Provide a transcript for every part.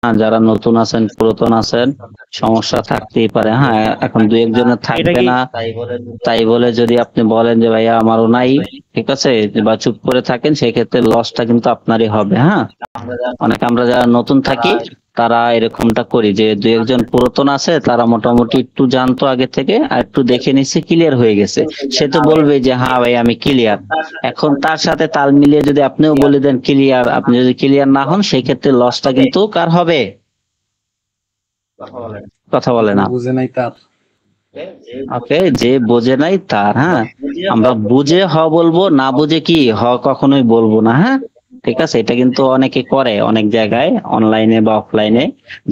যারা নতুন আছেন পুরাতন আছেন সমস্যা থাকতেই পারে। হ্যাঁ, এখন দুই একজনের এটা থাকবে কি না, তাই বলে যদি আপনি বলেন যে ভাইয়া আমারও নাই, ঠিক আছে, বা চুপ করে থাকেন, সেই ক্ষেত্রে লসটা কিন্তু আপনারই হবে। হ্যাঁ, অনেক আমরা যারা নতুন থাকি তারা এরকমটা করি যে দুই একজন পুরাতন আছে, তারা মোটামুটি একটু জানতো আগে থেকে আর একটু দেখে নিচ্ছে, ক্লিয়ার হয়ে গেছে, সে তো বলবে যে হ্যাঁ ভাই আমি ক্লিয়ার। এখন তার সাথে তাল মিলিয়ে যদি আপনিও বলে দেন ক্লিয়ার, আপনি যদি ক্লিয়ার না হন সেই ক্ষেত্রে লসটা কিন্তু কার হবে? কথা বলে না। বুঝে নাই তার। ওকে, যে বোঝে নাই তার। হ্যাঁ, আমরা বুঝে হ বলবো, না বুঝে কি হ কখনোই বলবো না। হ্যাঁ, ঠিক আছে, এটা কিন্তু অনেকে করে অনেক জায়গায়, অনলাইনে বা অফলাইনে,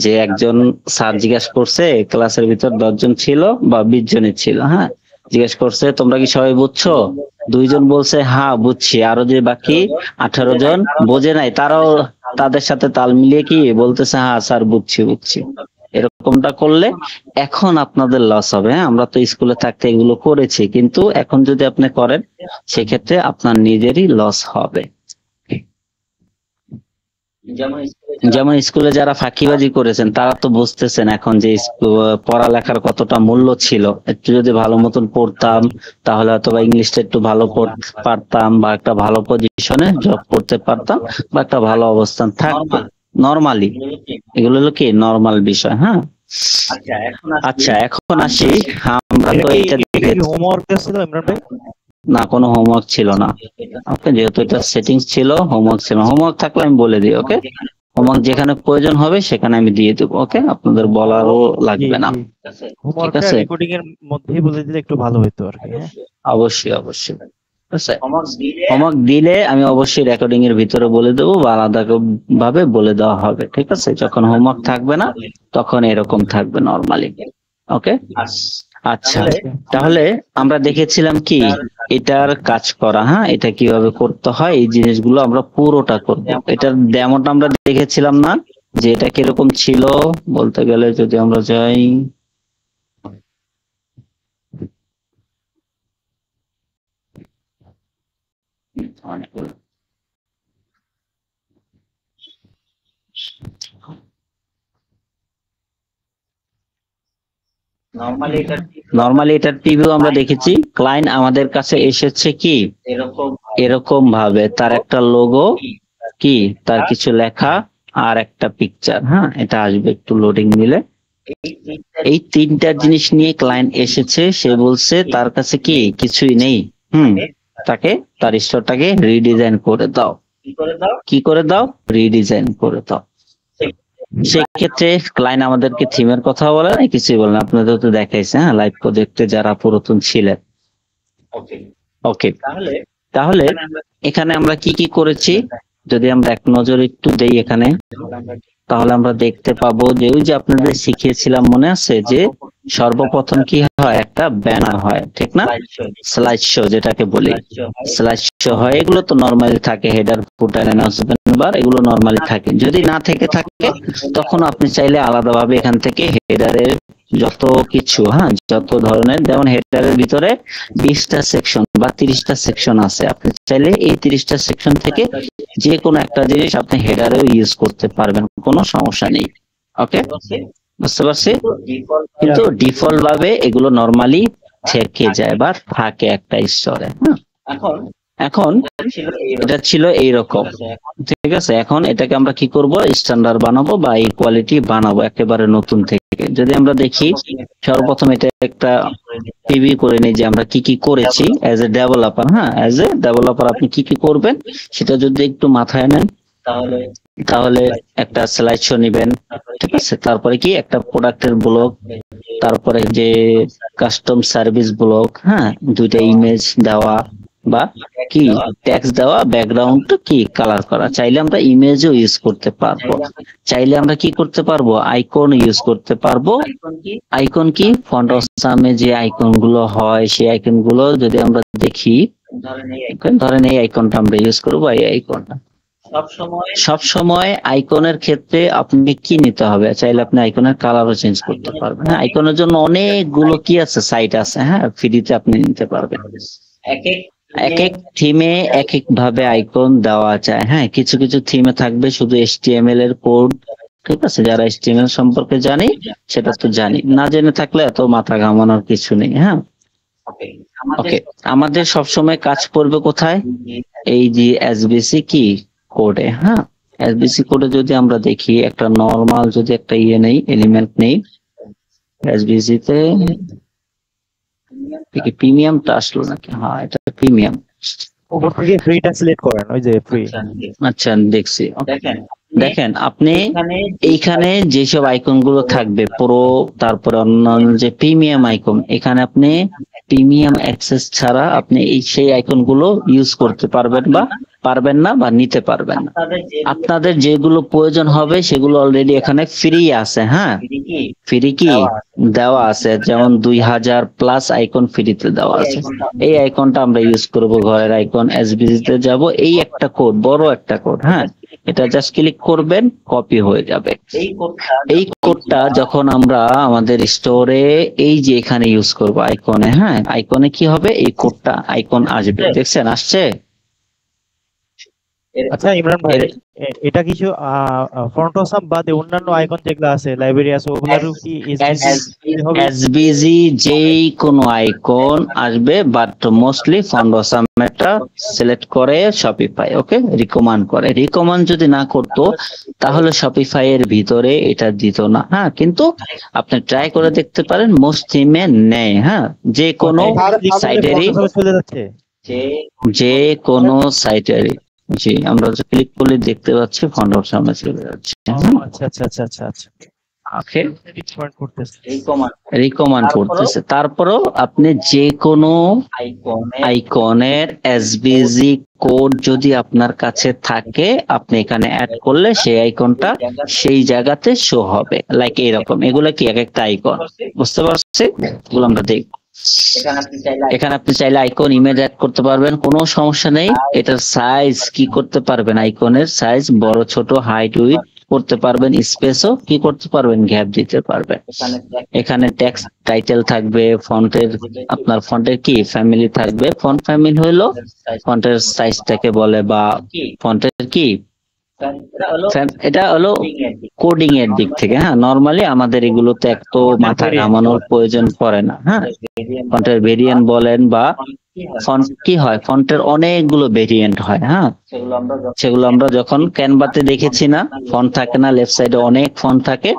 যে একজন স্যার জিজ্ঞাসা করছে ক্লাসের ভিতর 10 জন ছিল বা 20 জনের ছিল। হ্যাঁ, জিজ্ঞেস করছে তোমরা কি সবাই বুঝছো? 2 জন বলছে হ্যাঁ বুঝছি, আরো যে বাকি 18 জন বোঝে নাই, তারাও তাদের সাথে তাল মিলিয়ে কি বলতেছে হ্যাঁ স্যার বুঝছি বুঝছি। এরকমটা করলে এখন আপনাদের লস হবে। হ্যাঁ, আমরা তো স্কুলে থাকতে এগুলো করেছি, কিন্তু এখন যদি আপনি করেন সেক্ষেত্রে আপনার নিজেরই লস হবে। যেমন স্কুলে যারা ফাঁকিবাজি করেছেন তারা তো বুঝতেছেন এখন যে পড়ালেখার কতটা মূল্য ছিল। একটু যদি ভালো মতন পড়তাম তাহলে হয়তো বা ইংলিশটা একটু ভালো পড়তে পারতাম, বা একটা ভালো পজিশনে জব করতে পারতাম, বা একটা ভালো অবস্থান থাকতো। নর্মালি এগুলো হলো কি নর্মাল বিষয়। হ্যাঁ, আচ্ছা এখন আসি, আমরা তো এটা দেখে হোমওয়ার্ক ছিল ইমরান ভাই? না, কোনো হোমওয়ার্ক ছিল না। ওকে, যেহেতু এটা সেটিংস ছিল, হোমওয়ার্ক ছিল। হোমওয়ার্ক থাকলে আমি বলে দিই। ওকে, হোমওয়ার্ক যেখানে প্রয়োজন হবে সেখানে আমি দিয়ে দেবো। ওকে, আপনাদের বলারও লাগবে না। ঠিক হোমওয়ার্কটা আছে, রেকর্ডিং এর মধ্যেই বলে দিলে একটু ভালো হতো আর কি। হ্যাঁ, অবশ্যই অবশ্যই। ঠিক আছে, হোমওয়ার্ক দিলে আমি অবশ্যই রেকর্ডিং এর ভিতরে বলে দেবো বা আলাদা ভাবে বলে দেওয়া হবে। ঠিক আছে, যখন হোমওয়ার্ক থাকবে না তখন এরকম থাকবে নরমালি। ওকে, আচ্ছা, তাহলে আমরা দেখেছিলাম কি এটার কাজ করা। হ্যাঁ, এটা কিভাবে করতে হয় এই জিনিসগুলো আমরা পুরোটা করবো। এটার ডেমোটা আমরা দেখেছিলাম না, যে এটা কিরকম ছিল বলতে গেলে, যদি আমরা যাই অনেকগুলো নরমালি এটার প্রিভিউ আমরা দেখেছি। ক্লায়েন্ট আমাদের কাছে এসেছে কি এরকম ভাবে, তার একটা লোগো, কি তার কিছু লেখা আর একটা পিকচার। হ্যাঁ, এটা আসবে একটু লোডিং নিলে। এই তিনটা জিনিস নিয়ে ক্লায়েন্ট এসেছে, সে বলছে তার কাছে কি কিছুই নেই। তাকে তার স্টোরটাকে রিডিজাইন করে দাও। কি করে দাও? রিডিজাইন করে দাও। সেক্ষেত্রে ক্লায়েন্ট আমাদেরকে থিমের কথা বলে না, কিছুই বলে না। আপনাদের তো দেখাইছে হ্যাঁ লাইভ প্রজেক্টে যারা পুরাতন ছিলেন। ওকে, তাহলে এখানে আমরা কি কি করেছি যদি আমরা এক নজর একটু দেই এখানে, তাহলে আমরা দেখতে পাবো যে ওই যে আপনাদের শিখিয়েছিলাম মনে আছে, যে সর্বপ্রথম কি হয়, একটা ব্যানার হয়, ঠিক না? স্লাইড শো যেটাকে বলি, স্লাইড শো হয়। এগুলো তো নরমালি থাকে, হেডার ফুটার অ্যানাউন্সমেন্ট বার, এগুলো নরমালি থাকে। যদি না থেকে থাকে তখন আপনি চাইলে আলাদাভাবে এখান থেকে হেডারের যত কিছু, হ্যাঁ যত ধরনের, যেমন হেডারের ভিতরে 20টা সেকশন বা 30টা সেকশন আছে, আপনি চাইলে এই 30টা সেকশন থেকে যে কোনো একটা জিনিস আপনি হেডারেও ইউজ করতে পারবেন, কোনো সমস্যা নেই। ওকে, বুঝতে পারছি। কিন্তু ডিফল্ট ভাবে এগুলো নরমালি থেকে যায় বা থাকে একটা স্তরে। এখন এটা ছিল এইরকম, ঠিক আছে। এখন এটাকে আমরা কি করব, স্ট্যান্ডার্ড বানাবো বা ইকুয়ালিটি বানাবো একেবারে নতুন থেকে। যদি আমরা দেখি সর্বপ্রথম এটা একটা প্রিভিউ করে নিই যে আমরা কি কি করেছি অ্যাজ এ ডেভেলপার। হ্যাঁ, অ্যাজ এ ডেভেলপার আপনি কি কি করবেন সেটা যদি একটু মাথায় নেন, তাহলে একটা স্লাইড শো নিবেন, ঠিক আছে। তারপরে কি একটা প্রোডাক্টের ব্লগ, তারপরে যে কাস্টম সার্ভিস ব্লগ, হ্যাঁ 2টা ইমেজ দেওয়া বা কি টেক্সট দেওয়া, ব্যাকগ্রাউন্ড কি কালার করা। চাইলে আমরা ইমেজও ইউজ করতে পারবো, চাইলে আমরা কি করতে পারবো, আইকন ইউজ করতে পারবো। আইকন কি, ফন্ট অসামে যে আইকন গুলো হয় সেই আইকন গুলো যদি আমরা দেখি, ধরেন এই আইকনটা আমরা ইউজ করবো, এই আইকনটা। সব সময় আইকনের ক্ষেত্রে আপনি কি নিতে হবে, চাইলে আপনি আইকনের কালারও চেঞ্জ করতে পারবেন। হ্যাঁ, আইকনের জন্য অনেকগুলো কি আছে, সাইট আছে, হ্যাঁ ফ্রিতে আপনি নিতে পারবেন। এক এক থিমে এক এক ভাবে আইকন দেওয়া যায়। হ্যাঁ, কিছু কিছু থিমে থাকবে শুধু HTML এর কোড, ঠিক আছে, যারা HTML সম্পর্কে জানি সেটা তো জানি, না জেনে থাকলে এত মাথা ঘামানোর কিছু নেই। হ্যাঁ, ওকে, আমাদের সবসময় কাজ পড়বে কোথায়? এই যে SBC কি কোডে। হ্যাঁ, SBC কোডে যদি আমরা দেখি, একটা নরমাল যদি একটা নেই, এলিমেন্ট নেই SBC তে, প্রিমিয়ামটা আসলো নাকি? হ্যাঁ, এটা প্রিমিয়াম। উপর থেকে ফ্রিটা সিলেক্ট করেন, ওই যে ফ্রি। আচ্ছা, দেখছি। দেখেন আপনি এইখানে যেসব আইকন গুলো থাকবে প্রো, তারপরে অন্যান্য যে প্রিমিয়াম আইকন, এখানে আপনি প্রিমিয়াম অ্যাক্সেস ছাড়া আপনি সেই আইকন গুলো ইউজ করতে পারবেন না বা নিতে পারবেন না। আপনাদের যেগুলো প্রয়োজন হবে সেগুলো অলরেডি এখানে ফ্রি আছে। হ্যাঁ, ফ্রি কি দেওয়া আছে, যেমন 2000 প্লাস আইকন ফ্রিতে দেওয়া আছে। এই আইকনটা আমরা ইউজ করব, ঘরের আইকন। SBC তে যাব, এই একটা কোড, বড় একটা কোড। হ্যাঁ, এটা জাস্ট ক্লিক করবেন, কপি হয়ে যাবে। এই কোডটা যখন আমরা আমাদের স্টোরে এই যে এখানে ইউজ করব আইকনে, হ্যাঁ, আইকনে কি হবে, এই কোডটা আইকন আসবে। দেখছেন আসছে? আচ্ছা ইমরান ভাই, এটা কিছু ফন্ট অসাম বাদে অন্যান্য আইকন যেগুলো আছে, লাইব্রেরি আছে, ওগুলারও কি হবে? SBC যেই কোনো আইকন আসবে, বাট মোস্টলি ফন্ট অসামটা সিলেক্ট করে শপিফাই। ওকে, রিকমান্ড যদি না করতো তাহলে শপিফাই এর ভিতরে এটা দিত না। হ্যাঁ, কিন্তু আপনি ট্রাই করে দেখতে পারেন, মোস্ট থিমে নেই। হ্যাঁ, যে কোনো সাইটেরই, চলে যাচ্ছে, যে কোনো সাইটেরই। জি, আমরা ক্লিক করলে দেখতে পাচ্ছি ফন্ট সামনে চলে যাচ্ছে। আচ্ছা আচ্ছা আচ্ছা আচ্ছা আচ্ছা, ওকে, করতেছে, রিকমান্ড করতেছে। তারপরও আপনি যে কোনো আইকনের SVG কোড যদি আপনার কাছে থাকে, আপনি এখানে অ্যাড করলে সেই আইকনটা সেই জায়গাতে শো হবে। লাইক এরকম, এগুলো কি এক একটা আইকন, বুঝতে পারছি? এগুলো আমরা দেখব। এখানে আপনি চাইলে আইকন ইমেজ অ্যাড করতে পারবেন, কোনো সমস্যা নেই। এটার সাইজ কি করতে পারবেন, আইকনের সাইজ বড় ছোট, হাইট উইথ করতে পারবেন, স্পেসও কি করতে পারবেন, গ্যাপ দিতে পারবেন। এখানে টেক্সট টাইটেল থাকবে, ফন্টের আপনার ফন্টের কি ফ্যামিলি থাকবে। ফন্ট ফ্যামিলি হলো ফন্টের সাইজটাকে বলে, বা ফন্টের কি, এটা হলো কোডিং এর দিক থেকে। হ্যাঁ, নরমালি আমাদের এগুলোতে এত মাথা ঘামানোর প্রয়োজন পড়ে না। হ্যাঁ, ফন্টের ভেরিয়েন্ট বলেন বা ফন্ট কি হয়, ফন্টের অনেকগুলো ভেরিয়েন্ট হয়। হ্যাঁ, সেগুলো আমরা যখন ক্যানভাতে দেখেছি না, ফন্ট থাকে না, লেফট সাইডে অনেক ফন্ট থাকে,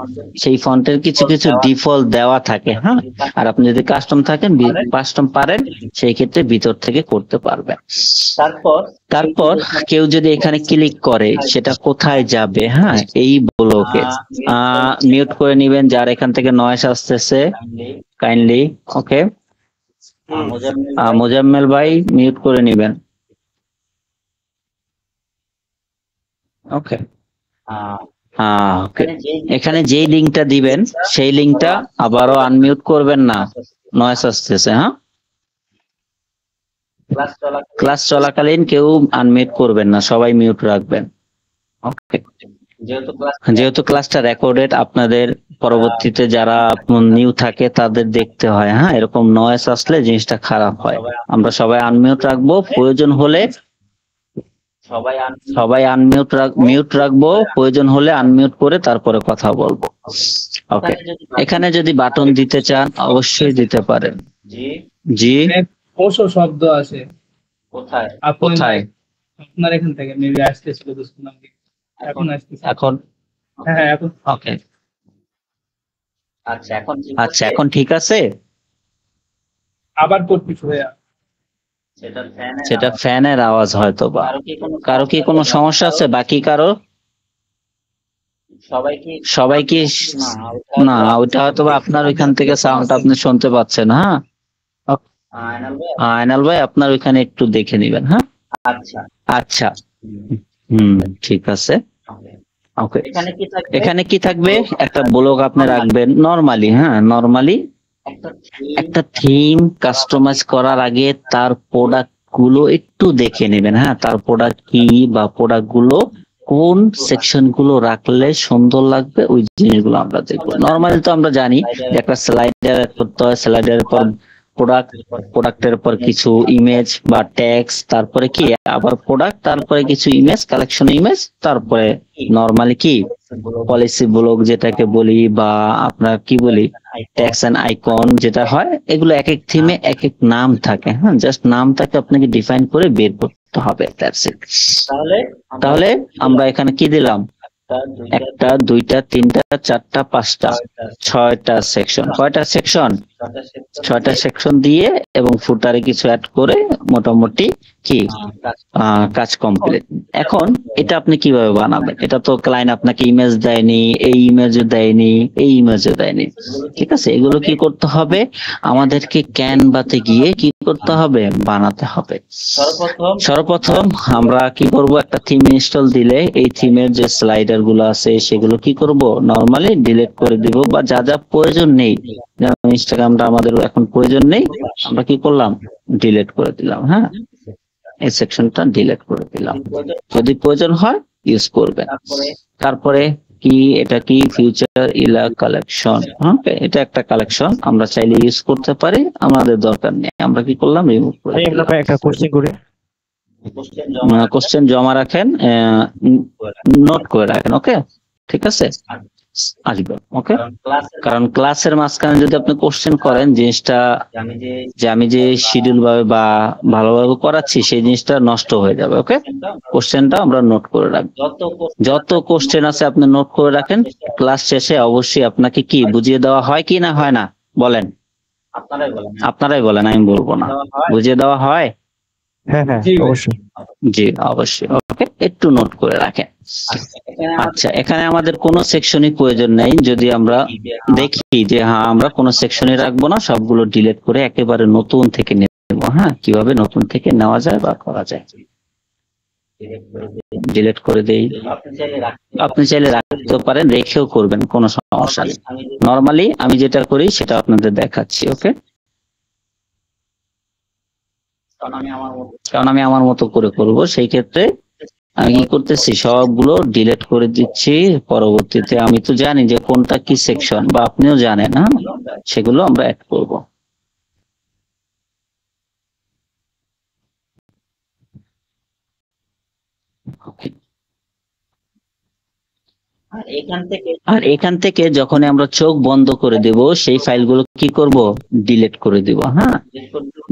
সেই ফন্টের কিছু কিছু ডিফল্ট দেওয়া থাকে। হ্যাঁ, আর আপনি যদি কাস্টম পারেন, সেই ক্ষেত্রে ভিতর থেকে করতে পারবেন। তারপর কেউ যদি এখানে ক্লিক করে, সেটা কোথায় যাবে? হ্যাঁ, এই ব্লকে মিউট করে নিবেন, যার এখান থেকে নয়েজ আসতেছে কাইন্ডলি। ওকে, মোজাম্মেল ভাই মিউট করে নিবেন। ওকে, এখানে যেই লিঙ্কটা দিবেন সেই লিঙ্কটা আবারও আনমিউট করবেন না, নয়েজ আসতেছে। হ্যাঁ, ক্লাস চলাকালীন কেউ আনমিউট করবেন না, সবাই মিউট রাখবেন। ওকে, যেহেতু ক্লাসটা রেকর্ডেড, আপনাদের পরবর্তীতে যারা নিউ থাকে তাদের দেখতে হয়। হ্যাঁ, এরকম নয়েজ আসলে জিনিসটা খারাপ হয়। আমরা সবাই আনমিউট রাখবো, প্রয়োজন হলে সবাই মিউট রাখবো, প্রয়োজন হলে আনমিউট করে তারপরে কথা বলবো। ওকে, এখানে যদি বাটন দিতে চান অবশ্যই দিতে পারেন। জি, কোশো শব্দ আছে কোথায়? আপনার এখান থেকে মেবি আসতেছিল বুঝলাম, এখন আসতেছে। এখন হ্যাঁ এখন ওকে, আচ্ছা এখন ঠিক আছে। আবার করতেছ ভাইয়া, সেটা ফ্যানের আওয়াজ হয়তো বা। কারো কি কোনো সমস্যা আছে? বাকি কারো? সবাই কি? না, ওইটা হয়তো বা আপনার ওইখান থেকে সাউন্ড আপনি শুনতে পাচ্ছেন। হ্যাঁ, আয়নাল ভাই আপনার ওইখানে একটু দেখে নিবেন। হ্যাঁ, আচ্ছা, ঠিক আছে। ওকে, এখানে কি থাকবে? একটা ব্লক আপনি রাখবেন নরমালি। হ্যাঁ, নরমালি একটা থিম কাস্টমাইজ করার আগে তার প্রোডাক্ট গুলো একটু দেখে নেবেন। হ্যাঁ, তার প্রোডাক্ট কি বা প্রোডাক্ট গুলো কোন সেকশন গুলো রাখলে সুন্দর লাগবে, ওই জিনিসগুলো আমরা দেখবো। নরমালি তো আমরা জানি যে একটা স্লাইডার করতে হয়, স্লাইডারের পর প্রোডাক্টের পর কিছু ইমেজ বা টেক্সট, তারপরে কি আবার প্রোডাক্ট, তারপরে কিছু ইমেজ, কালেকশন ইমেজ, তারপরে নরমালি কি পলিসি ব্লক যেটাকে বলি, বা আপনার কি বলি ট্যাক্স এন্ড আইকন যেটা হয়, এগুলো এক এক থিমে এক এক নাম থাকে। হ্যাঁ, জাস্ট নামটাকে আপনাকে ডিফাইন করে বের করতে হবে, দ্যাটস ইট। তাহলে আমরা এখানে কি দিলাম? একটা, দুইটা, তিনটা, চারটা, পাঁচটা, ছয়টা সেকশন। কয়টা সেকশন? ছয়টা সেকশন দিয়ে এবং ফুটারে কিছু অ্যাড করে মোটামুটি কি কাজ কমপ্লিট। এখন এটা আপনি কিভাবে বানাবেন? এটা তো ক্লায়েন্ট আপনাকে ইমেজ দেয়নি, এই ইমেজও দেয়নি, এই ইমেজও দেয়নি, ঠিক আছে? এগুলো কি করতে হবে? আমাদেরকে ক্যানভাতে গিয়ে কি করতে হবে? বানাতে হবে। সর্বপ্রথম আমরা কি করব? একটা থিম ইনস্টল দিলে এই থিমের যে স্লাইডার গুলো আছে সেগুলো কি করব? নরমালি ডিলিট করে দিব, বা যা যা প্রয়োজন নেই, যেমন ইনস্টাগ্রামটা আমাদের এখন প্রয়োজন নেই, আমরা কি করলাম? ডিলিট করে দিলাম। হ্যাঁ, এই সেকশনটা ডিলিট করে দিলাম। যদি প্রয়োজন হয় ইউজ করবেন। তারপরে কি, এটা কি ফিউচার ইলা কালেকশন। ওকে, এটা একটা কালেকশন, আমরা চাইলে ইউজ করতে পারি, আমাদের দরকার নেই, আমরা কি করলাম? রিমুভ করে ভাই আমরা দিলাম। একটা কোশ্চেন করি। কোশ্চেন জমা রাখেন, নোট করে রাখেন। ওকে, ঠিক আছে, আসবে। ওকে, কারণ ক্লাসের মাঝখানে যদি আপনি কোশ্চেন করেন, জিনিসটা যে আমি যে শিডিউল ভাবে বা ভালোভাবে করাচ্ছি সেই জিনিসটা নষ্ট হয়ে যাবে। ওকে, কোশ্চেনটা আমরা নোট করে রাখবো। যত কোশ্চেন আছে আপনি নোট করে রাখেন, ক্লাস শেষে অবশ্যই আপনাকে কি বুঝিয়ে দেওয়া হয় কি না হয় না? বলেন, আপনারাই বলেন, আমি বলবো না। বুঝিয়ে দেওয়া হয়? হ্যাঁ হ্যাঁ জি ভাই। অবশ্যই। জি অবশ্যই। ওকে, একটু নোট করে রাখেন। আচ্ছা, এখানে আমাদের কোনো সেকশনই প্রয়োজন নেই। যদি আমরা দেখি যে হ্যাঁ আমরা কোনো সেকশনই রাখবো না, সবগুলো ডিলিট করে একেবারে নতুন থেকে নেব। হ্যাঁ, কিভাবে নতুন থেকে নেওয়া যায় বা করা যায়? ডিলিট করে দেই। আপনি চাইলে রাখতে পারেন, রেখেও করবেন, কোনো সমস্যা নেই। নরমালি আমি যেটা করি সেটা আপনাদের দেখাচ্ছি। ওকে, কারণ আমি আমার মতো করে করব, সেই ক্ষেত্রে আমি কি করতেছি? সবগুলো ডিলিট করে দিচ্ছি। পরবর্তীতে আমি তো জানি যে কোনটা কি সেকশন, বা আপনিও জানেন, হ্যাঁ, সেগুলো আমরা অ্যাড করব। আর এখান থেকে যখন আমরা চোখ বন্ধ করে দেব, সেই ফাইলগুলো কি করব? ডিলিট করে দিব। হ্যাঁ,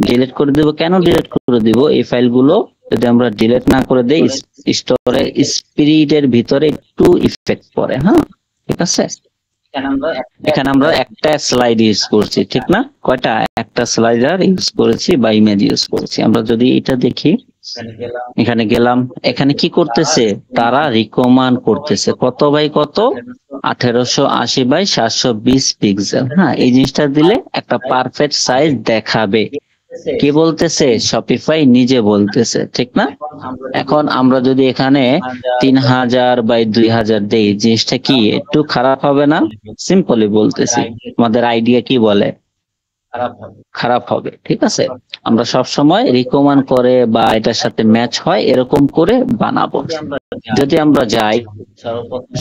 ডিলিট করে দিব। কেন ডিলিট করে দিব? এই ফাইলগুলো যদি আমরা ডিলিট না করে দেই, স্টোরে স্পিরিটের ভিতরে একটু ইফেক্ট পড়ে। হ্যাঁ, ঠিক আছে। এখানে আমরা একটা স্লাইড ইউজ করছি, ঠিক না? কয়টা? একটা স্লাইডার ইউজ করেছি বা ইমেজ ইউজ করেছি। আমরা যদি এটা দেখি, এখানে গেলাম, এখানে কি করতেছে? তারা রিকমান্ড করতেছে কত বাই কত? 1880 বাই 720 পিক্সেল। হ্যাঁ, এই জিনিসটা দিলে একটা পারফেক্ট সাইজ দেখাবে। কে বলতেছে? শপিফাই নিজে বলতেছে, ঠিক না? এখন আমরা যদি এখানে 3000 বাই 2000 দেই, জিনিসটা কি একটু খারাপ হবে না? সিম্পলি বলতেছি, আমাদের আইডিয়া কি বলে? খারাপ হবে, ঠিক আছে। আমরা সব সময় রিকমেন্ড করে বা এটার সাথে ম্যাচ হয় এরকম করে বানাবো। যদি আমরা যাই,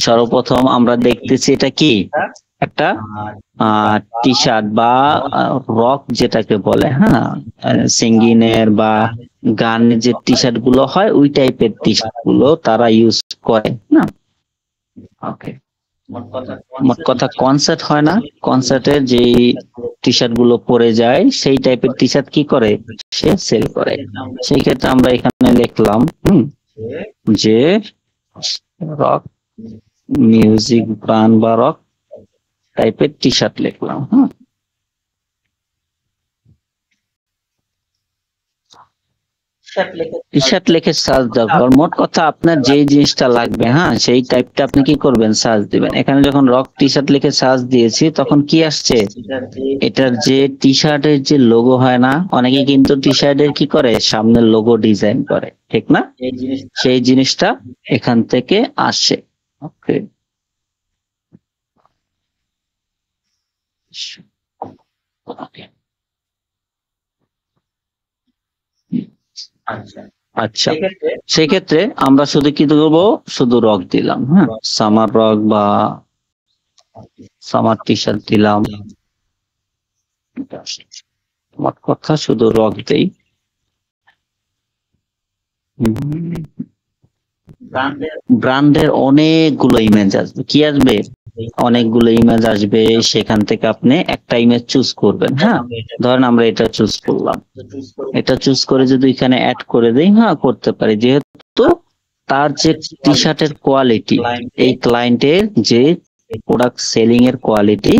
সর্বপ্রথম আমরা দেখতেছি এটা কি একটা টি শার্ট বা রক যেটাকে বলে, হ্যাঁ, সিঙ্গিনের বা গানের যে টি শার্ট গুলো হয়, ওই টাইপের টি শার্ট গুলো তারা ইউজ করে না। ওকে, মোট কথা কনসার্ট হয় না, কনসার্টের যে টি শার্ট গুলো পরে যায় সেই টাইপের টি শার্ট কি করে? সে সেল করে। সেই ক্ষেত্রে আমরা এখানে লিখলাম যে রক মিউজিক ব্র্যান্ড বা রক টাইপের টি শার্ট লিখলাম। হ্যাঁ, টি শার্ট লিখে সার্চ দেওয়ার, মোট কথা আপনার যেই জিনিসটা লাগবে, হ্যাঁ, সেই টাইপটা আপনি কি করবেন? সার্চ দিবেন। এখানে যখন রক টি শার্ট লিখে সার্চ দিয়েছি, তখন কি আসছে? এটার যে টি শার্টের যে লোগো হয় না, অনেকে কিন্তু টি শার্টের কি করে? সামনের লোগো ডিজাইন করে, ঠিক না? সেই জিনিসটা এখান থেকে আসে। ওকে, আচ্ছা, সেই ক্ষেত্রে আমরা শুধু কি দেবো? শুধু রক দিলাম। হ্যাঁ, সামার রক বা সামার টি শার্ট দিলাম। মোট কথা শুধু রক দেই। ব্র্যান্ডের অনেকগুলো ইমেজ আসবে, কি আসবে, অনেকগুলো ইমেজ আসবে, সেখান থেকে আপনি একটা ইমেজ চুজ করবেন। হ্যাঁ, ধরেন আমরা এটা চুজ করলাম, এটা চুজ করে যদি এখানে অ্যাড করে দেই, হ্যাঁ করতে পারি, যেহেতু তার যে টি শার্টের কোয়ালিটি, এই ক্লায়েন্টের যে প্রোডাক্ট সেলিং এর কোয়ালিটি,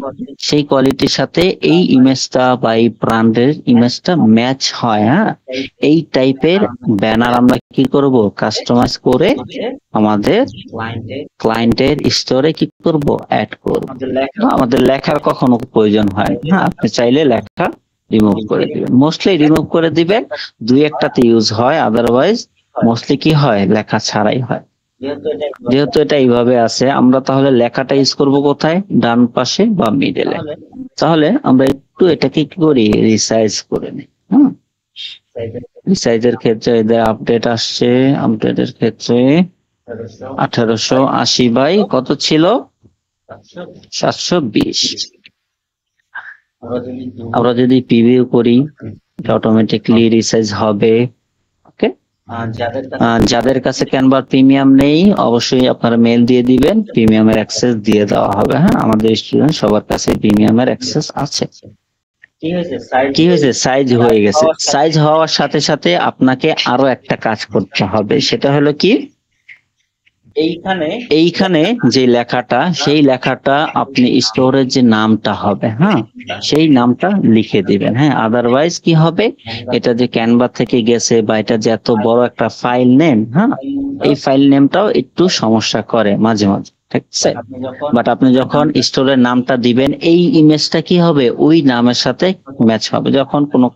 সেই কোয়ালিটির সাথে এই ইমেজটা বা এই ব্র্যান্ডের ইমেজটা ম্যাচ হয়। হ্যাঁ, এই টাইপের ব্যানার আমরা কি করব, কাস্টমাইজ করে আমাদের ক্লায়েন্টের স্টোরে কি করব, অ্যাড করব। আমাদের লেখার কখনো প্রয়োজন হয় না। হ্যাঁ, আপনি চাইলে লেখা রিমুভ করে দিবেন, মোস্টলি রিমুভ করে দিবেন, দুই একটাতে ইউজ হয়, আদারওয়াইজ মোস্টলি কি হয়, লেখা ছাড়াই হয়। যেহেতু এটা এইভাবে আছে, আমরা তাহলে লেখাটা ইউজ করব কোথায়, ডান পাশে বা মিডলে। তাহলে আমরা একটু এটাকে কি করি, রিসাইজ করে নিই। হুম, রিসাইজের ক্ষেত্রে এদের আপডেট আসছে, আপডেটের ক্ষেত্রে 1880 বাই কত ছিল, 720। আমরা যদি প্রিভিউ করি, অটোমেটিকলি রিসাইজ হবে। ওকে, যাদের কাছে ক্যানভা প্রিমিয়াম নেই, অবশ্যই আপনারা মেল দিয়ে দিবেন, প্রিমিয়ামের অ্যাক্সেস দিয়ে দেওয়া হবে। হ্যাঁ, আমাদের স্টুডেন্ট সবার কাছে প্রিমিয়ামের অ্যাক্সেস আছে। কি হয়েছে, সাইজ হয়ে গেছে। সাইজ হওয়ার সাথে সাথে আপনাকে আরো একটা কাজ করতে হবে, সেটা হলো কি, এইখানে যে লেখাটা, সেই লেখাটা আপনি স্টোরের যে নামটা হবে, হ্যাঁ সেই নামটা লিখে দিবেন। হ্যাঁ, আদারওয়াইজ কি হবে, এটা যে ক্যানভা থেকে গেছে বা এটা যে এত বড় একটা ফাইল নেম, হ্যাঁ এই ফাইল নেমটাও একটু সমস্যা করে মাঝে মাঝে, ঠিক আছে। বাট আপনি যখন স্টোরের নামটা দিবেন, এই ইমেজটা কি হবে, ওই নামের সাথে ম্যাচ হবে। যখন কোনো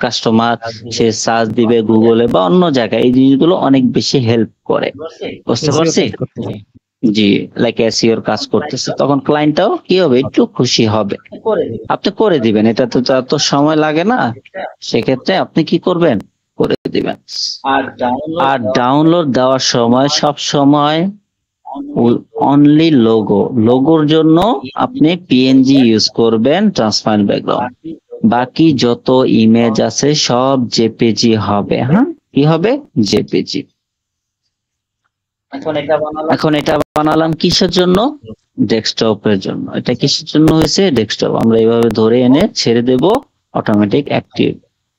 কাস্টমার সে সার্চ দিবে গুগলে বা অন্য জায়গায়, এই জিনিসগুলো অনেক বেশি হেল্প করে, বুঝতে পারছি। জি, লাইক এসইওর কাজ করতেছে, তখন ক্লায়েন্টটাও কি হবে, একটু খুশি হবে। আপনি করে দিবেন, এটা তো এত সময় লাগে না, সেক্ষেত্রে আপনি কি করবেন, করে দিবেন। আর ডাউনলোড দেওয়ার সময় সব সময় অনলি লোগোর জন্য আপনি পিএনজি ইউজ করবেন, ট্রান্সপারেন্ট ব্যাকগ্রাউন্ড। বাকি যত ইমেজ আছে সব জেপিজি হবে। হ্যাঁ, কি হবে, জেপিজি। এখন এটা বানালাম কিসের জন্য, ডেস্কটপের জন্য। এটা কিসের জন্য হয়েছে, ডেস্কটপ। আমরা এইভাবে ধরে এনে ছেড়ে দেব, অটোমেটিক অ্যাক্টিভ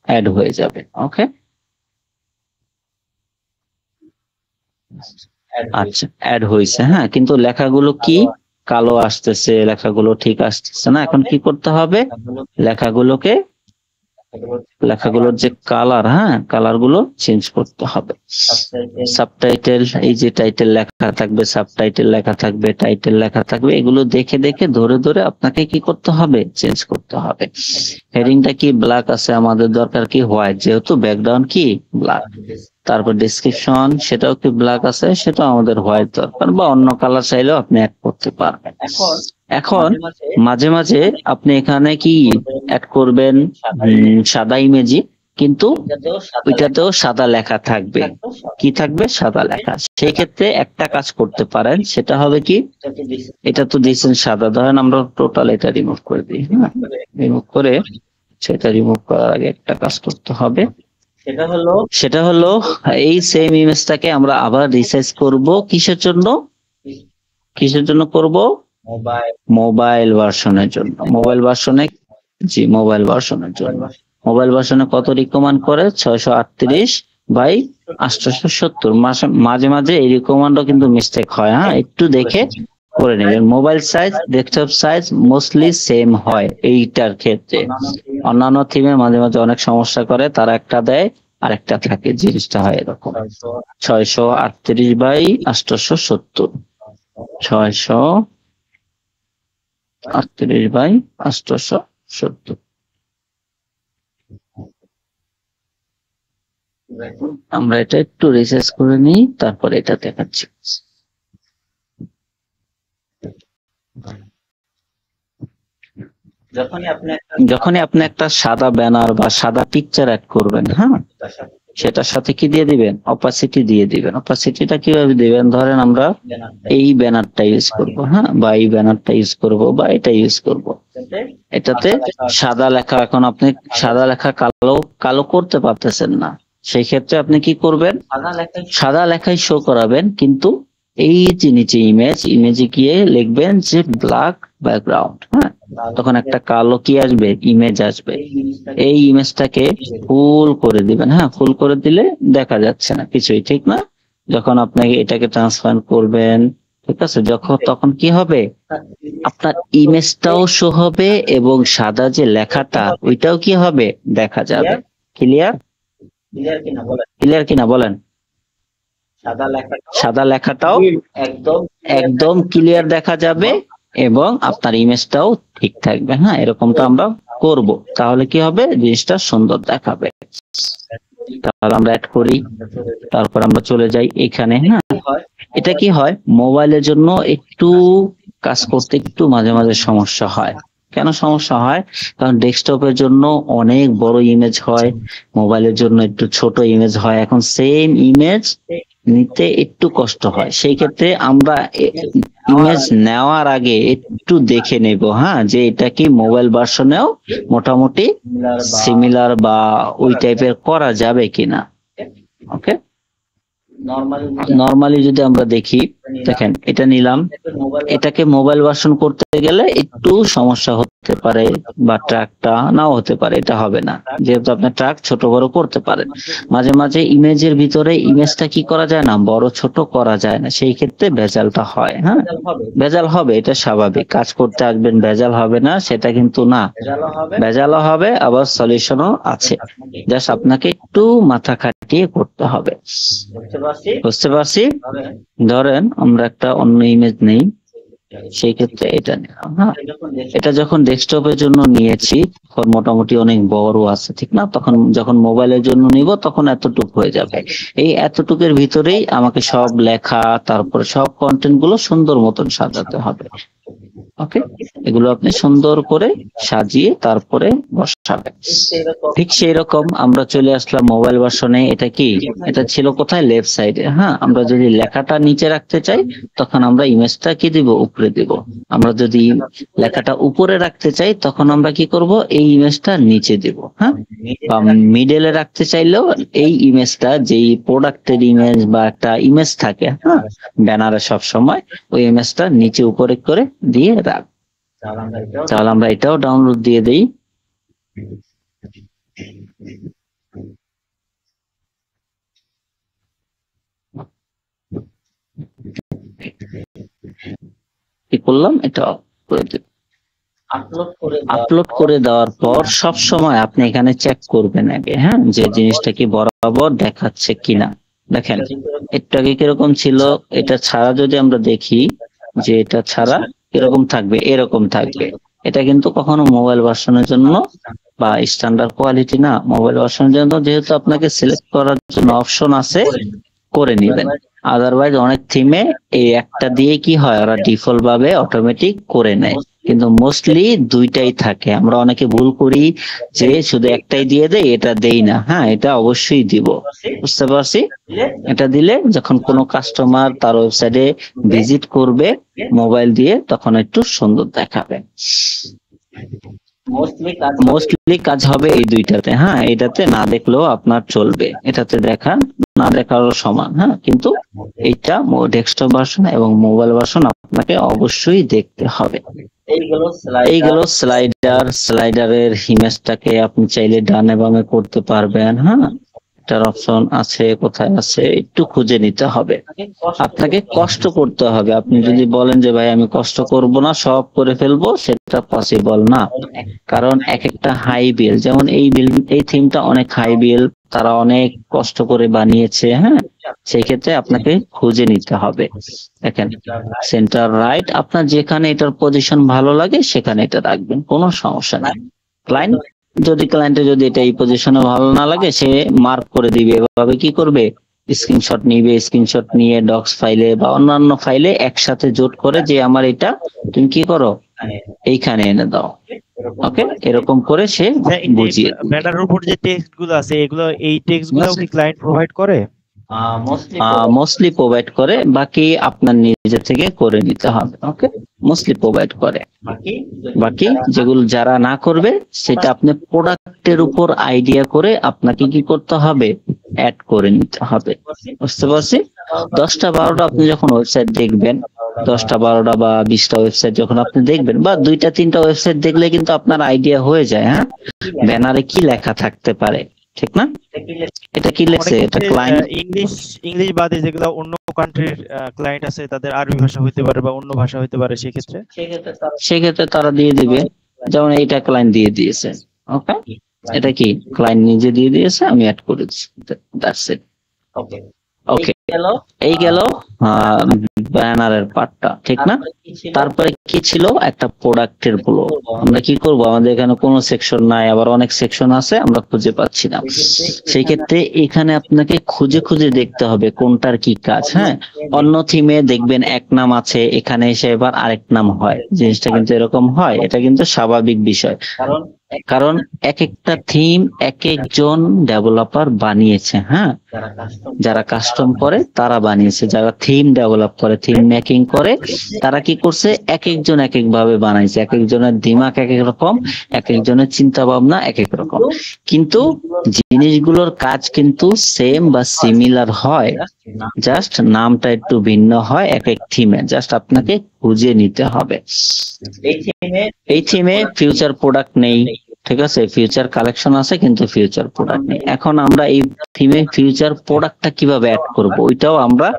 অ্যাড হয়ে যাবে। ওকে, আচ্ছা অ্যাড হয়েছে। হ্যাঁ, কিন্তু লেখাগুলো কি কালো আসতেছে, লেখাগুলো ঠিক আসতেছে না। এখন কি করতে হবে, লেখাগুলোর যে কালার, হ্যাঁ কালার গুলো চেঞ্জ করতে হবে। সাবটাইটেল, এই যে টাইটেল লেখা থাকবে, সাবটাইটেল লেখা থাকবে, টাইটেল লেখা থাকবে, এগুলো দেখে দেখে ধরে ধরে আপনাকে কি করতে হবে, চেঞ্জ করতে হবে। হেডিংটা কি ব্ল্যাক আছে, আমাদের দরকার কি হোয়াইট, যেহেতু ব্যাকগ্রাউন্ড কি ব্ল্যাক। তারপর ডেসক্রিপশন, সেটাও কি ব্ল্যাক আছে, সেটাও আমাদের হোয়াইট দরকার, বা অন্য কালার চাইলেও আপনি অ্যাড করতে পারবেন। এখন মাঝে মাঝে আপনি এখানে কি অ্যাড করবেন, সাদা ইমেজি, কিন্তু ওইটাতেও সাদা লেখা থাকবে। কি থাকবে, সাদা লেখা। সেই ক্ষেত্রে একটা কাজ করতে পারেন, সেটা হবে কি, এটা তো দিয়েছেন সাদা, ধরেন আমরা টোটাল এটা রিমুভ করে দিই। হ্যাঁ, রিমুভ করে, সেটা রিমুভ করার আগে একটা কাজ করতে হবে, সেটা হলো এই সেম ইমেজটাকে আমরা আবার রিসাইজ করব। কিসের জন্য করব, মোবাইল ভার্সনের জন্য। মোবাইল ভার্সনের জন্য মোবাইল ভার্সনে কত রিকমেন্ড করে, 638 বাই 870। মাঝে মাঝে এই রিকমেন্ডও কিন্তু মিস্টেক হয়। হ্যাঁ, একটু দেখে করে নেবেন। Mobile size, desktop size mostly same হয় এইটার ক্ষেত্রে। অন্যান্য থিমে মাঝে মাঝে অনেক সমস্যা করে, তারা একটা দেয় আর একটা থাকে, জিনিসটা হয় এরকম। 638 বাই 870, 638 বাই 870। আমরা এটা একটু রিসার্চ করে নিই, তারপর এটা দেখাচ্ছি। যখনই আপনি একটা সাদা ব্যানার বা সাদা পিকচার অ্যাড করবেন, হ্যাঁ সেটার সাথে কি দিয়ে দিবেন, অপাসিটি দিয়ে দিবেন। অপাসিটিটা কিভাবে দিবেন, ধরেন আমরা এই ব্যানারটা ইউজ করব, হ্যাঁ বা এই ব্যানারটা ইউজ করব বা এটা ইউজ করব। এটাতে সাদা লেখা, এখন আপনি সাদা লেখা কালো করতে পারতেছেন না, সেই ক্ষেত্রে আপনি কি করবেন, সাদা লেখায় শো করাবেন, কিন্তু এই যে নিচে ইমেজে গিয়ে লিখবেন যে ব্ল্যাক ব্যাকগ্রাউন্ড। হ্যাঁ, তখন একটা কালো কি আসবে, ইমেজ আসবে। এই ইমেজটাকে ফুল করে দিবেন। হ্যাঁ, ফুল করে দিলে দেখা যাচ্ছে না কিছুই, ঠিক না? যখন আপনাকে এটাকে ট্রান্সফার করবেন, ঠিক আছে, তখন কি হবে, আপনার ইমেজটাও শো হবে এবং সাদা যে লেখাটা ওইটাও কি হবে, দেখা যাবে। ক্লিয়ার? ক্লিয়ার কিনা বলেন? সাদা লেখাটাও একদম ক্লিয়ার দেখা যাবে এবং আপনার ইমেজটাও ঠিক থাকবে। হ্যাঁ, এরকমটা আমরা করব, তাহলে কি হবে, জিনিসটা সুন্দর দেখাবে। তাহলে আমরা অ্যাড করি, তারপর আমরা চলে যাই এখানে। হ্যাঁ, এটা কি হয়, মোবাইলের জন্য একটু কাজ করতে একটু মাঝে মাঝে সমস্যা হয়। কেন সমস্যা হয়? কারণ ডেস্কটপের জন্য অনেক বড় ইমেজ হয়, মোবাইলের জন্য একটু ছোট ইমেজ হয়। এখন সেম ইমেজ নিতে একটু কষ্ট হয়। সেই ক্ষেত্রে আমরা ইমেজ নেওয়ার আগে একটু দেখে নেব, হ্যাঁ, যে এটা কি মোবাইল ভার্সনেও মোটামুটি সিমিলার বা ওই টাইপের করা যাবে কিনা। ওকে, নরমালি যদি আমরা দেখি, দেখেন এটা নিলাম, এটাকে মোবাইল ভার্সন করতে গেলে একটু সমস্যা হতে পারে, বা ট্র্যাকটা নাও হতে পারে, এটা হবে না, যেহেতু আপনি ট্র্যাক ছোট বড় করতে পারেন। মাঝে মাঝে ইমেজের ভিতরে ইমেজটা কি করা যায় না, বড় ছোট করা যায় না, সেই ক্ষেত্রে ভেজালটা হয়। হ্যাঁ, ভেজাল হবে, এটা স্বাভাবিক। কাজ করতে আসবেন, ভেজাল হবে না সেটা কিন্তু না, ভেজালও হবে, আবার সলিউশনও আছে। জাস্ট আপনাকে একটু মাথা খাটিয়ে করতে হবে। বুঝতে পারছি? ধরেন আমরা একটা অন্য ইমেজ নেই, সেই ক্ষেত্রে এটা নিলাম। হ্যাঁ, এটা যখন ডেস্কটপের জন্য নিয়েছি তখন মোটামুটি অনেক বড় আছে, ঠিক না? তখন যখন মোবাইলের জন্য নিব তখন এতটুকু হয়ে যাবে। এই এতটুকুর ভিতরেই আমাকে সব লেখা, তারপরে সব কন্টেন্ট গুলো সুন্দর মতন সাজাতে হবে। ওকে, এগুলো আপনি সুন্দর করে সাজিয়ে তারপরে বসাবেন। ঠিক সেই রকম আমরা চলে আসলাম মোবাইল ভার্সনে। এটা কি, এটা ছিল কোথায়, লেফট সাইডে। হ্যাঁ, আমরা যদি লেখাটা নিচে রাখতে চাই তখন আমরা ইমেজটা কি দিব, উপরে দিব। আমরা যদি লেখাটা উপরে রাখতে চাই তখন আমরা কি করব, এই ইমেজটা নিচে দিব। হ্যাঁ, বা মিডলে রাখতে চাইলেও এই ইমেজটা, যেই প্রোডাক্টের ইমেজ বা একটা ইমেজ থাকে, হ্যাঁ, ব্যানারে সব সময় ওই ইমেজটা নিচে উপরে করে দিয়ে রাখ। তাহলে আমরা এটাও ডাউনলোড দিয়ে দেই। কি করলাম, এটা করে দেব। আপলোড করে দেওয়ার পর সব সময় আপনি এখানে চেক করবেন আগে, হ্যাঁ, যে জিনিসটা কি বরাবর দেখাচ্ছে কিনা। দেখেন এটাকে কিরকম ছিল, এটা ছাড়া যদি আমরা দেখি যে এটা ছাড়া এরকম থাকবে, এরকম থাকবে। এটা কিন্তু কখনো মোবাইল ভার্সনের জন্য বা স্ট্যান্ডার্ড কোয়ালিটি না। মোবাইল ভার্সনের জন্য যেহেতু আপনাকে সিলেক্ট করার জন্য অপশন আছে, করে নেবেন। আদারওয়াইজ অনেক থিমে এই একটা দিয়ে কি হয়, ওরা ডিফল্ট ভাবে অটোমেটিক করে নেয়, কিন্তু মোস্টলি দুইটাই থাকে। আমরা অনেকে ভুল করি যে শুধু একটাই দিয়ে দেই, এটা দেই না। হ্যাঁ, এটা অবশ্যই দিব। বুঝতে পারছি? এটা দিলে যখন কোনো কাস্টমার তার ওয়েবসাইটে ভিজিট করবে মোবাইল দিয়ে, তখন একটু সুন্দর দেখাবে। মোস্টলি কাজ হবে এই দুইটাতে। হ্যাঁ, এটাতে না দেখলেও আপনার চলবে, এটাতে দেখা না দেখারও সমান। হ্যাঁ, কিন্তু এইটা ডেস্কটপ ভার্সন এবং মোবাইল ভার্সন আপনাকে অবশ্যই দেখতে হবে। এইগুলো স্লাইডারের ইমেজটাকে আপনি চাইলে ডানে বামে করতে পারবেন। হ্যাঁ, এটার অপশন আছে, কোথায় আছে একটু খুঁজে নিতে হবে, আপনাকে কষ্ট করতে হবে। আপনি যদি বলেন যে ভাই আমি কষ্ট করব না, সব করে ফেলবো, সেটা পসিবল না। কারণ এক একটা হাই বিল, যেমন এই থিমটা অনেক হাই বিল, তারা অনেক কষ্ট করে বানিয়েছে। হ্যাঁ, সেই ক্ষেত্রে আপনাকে খুঁজে নিতে হবে। দেখেন সেন্টার রাইট, আপনার যেখানে এটার পজিশন ভালো লাগে সেখানে এটা রাখবেন, কোনো সমস্যা নেই। ক্লায়েন্টের যদি এটা এই পজিশনে ভালো না লাগে, সে মার্ক করে দিবে। এভাবে কি করবে, স্ক্রিনশট নিবে, স্ক্রিনশট নিয়ে ডক্স ফাইলে বা অন্যান্য ফাইলে একসাথে জোট করে যে আমার এটা তুমি কি করো, এইখানে এনে দাও। ওকে, এরকম করে সে বুঝিয়ে। ব্যানারের উপর যে টেক্সট গুলো আছে, এগুলো এই টেক্সট গুলো কি ক্লায়েন্ট প্রোভাইড করে? মোস্টলি প্রোভাইড করে, বাকি আপনার নিজে থেকে করে নিতে হবে। ওকে, মোস্টলি প্রোভাইড করে, বাকি যেগুলো যারা না করবে সেটা আপনি প্রোডাক্টের উপর আইডিয়া করে আপনাকে কি করতে হবে, অ্যাড করে নিতে হবে। বুঝতে পারছি? 10টা 12টা আপনি যখন ওয়েবসাইট দেখবেন, 10টা 12টা বা 20টা ওয়েবসাইট যখন আপনি দেখবেন, বা 2টা 3টা ওয়েবসাইট দেখলে কিন্তু আপনার আইডিয়া হয়ে যায়। হ্যাঁ, ব্যানারে কি লেখা থাকতে পারে, ঠিক না? এটা কি লেখছে, এটা ক্লায়েন্ট ইংলিশ বাদে যেগুলো অন্য কান্ট্রির ক্লায়েন্ট আছে তাদের আরবি ভাষা হইতে পারে বা অন্য ভাষা হইতে পারে, সেক্ষেত্রে তারা দিয়ে দিবে। যেমন এইটা ক্লায়েন্ট দিয়ে দিয়েছে। ওকে, এটা কি ক্লায়েন্ট নিজে দিয়ে দিয়েছে, আমি অ্যাড করেছি। That's it. ওকে, এই গেল ব্যানারের পার্টটা, ঠিক না? তারপরে কি ছিল, একটা প্রোডাক্টের ব্লগ। আমরা কি করব, আমাদের এখানে কোনো সেকশন নাই, আবার অনেক সেকশন আছে, আমরা খুঁজে পাচ্ছি না। সেই ক্ষেত্রে এখানে আপনাকে খুঁজে খুঁজে দেখতে হবে কোনটার কি কাজ। হ্যাঁ, অন্য থিমে দেখবেন এক নাম আছে, এখানে এসে এবার আরেক নাম হয়। জিনিসটা কিন্তু এরকম হয়, এটা কিন্তু স্বাভাবিক বিষয়। কারণ এক একটা থিম এক একজন ডেভেলপার বানিয়েছে। হ্যাঁ, যারা কাস্টম করে তারা বানিয়েছে, যারা থিম ডেভেলপ করে, থিম মেকিং করে, তারা কি করছে, এক একজন এক এক ভাবে বানাইছে। এক একজনের দিমাগ এক এক রকম, এক একজনের চিন্তা ভাবনা এক এক রকম, কিন্তু জিনিসগুলোর কাজ কিন্তু সেম বা সিমিলার হয়, জাস্ট নামটা একটু ভিন্ন হয় এক এক থিমে। জাস্ট আপনাকে খুঁজে নিতে হবে। এই থিমে ফিউচার প্রোডাক্ট নেই, ঠিক আছে, ফিউচার কালেকশন আছে কিন্তু ফিউচার প্রোডাক্ট নেই। এখন আমরা এই থিমে ফিউচার প্রোডাক্টটা কিভাবে অ্যাড করব, ওইটাও আমরা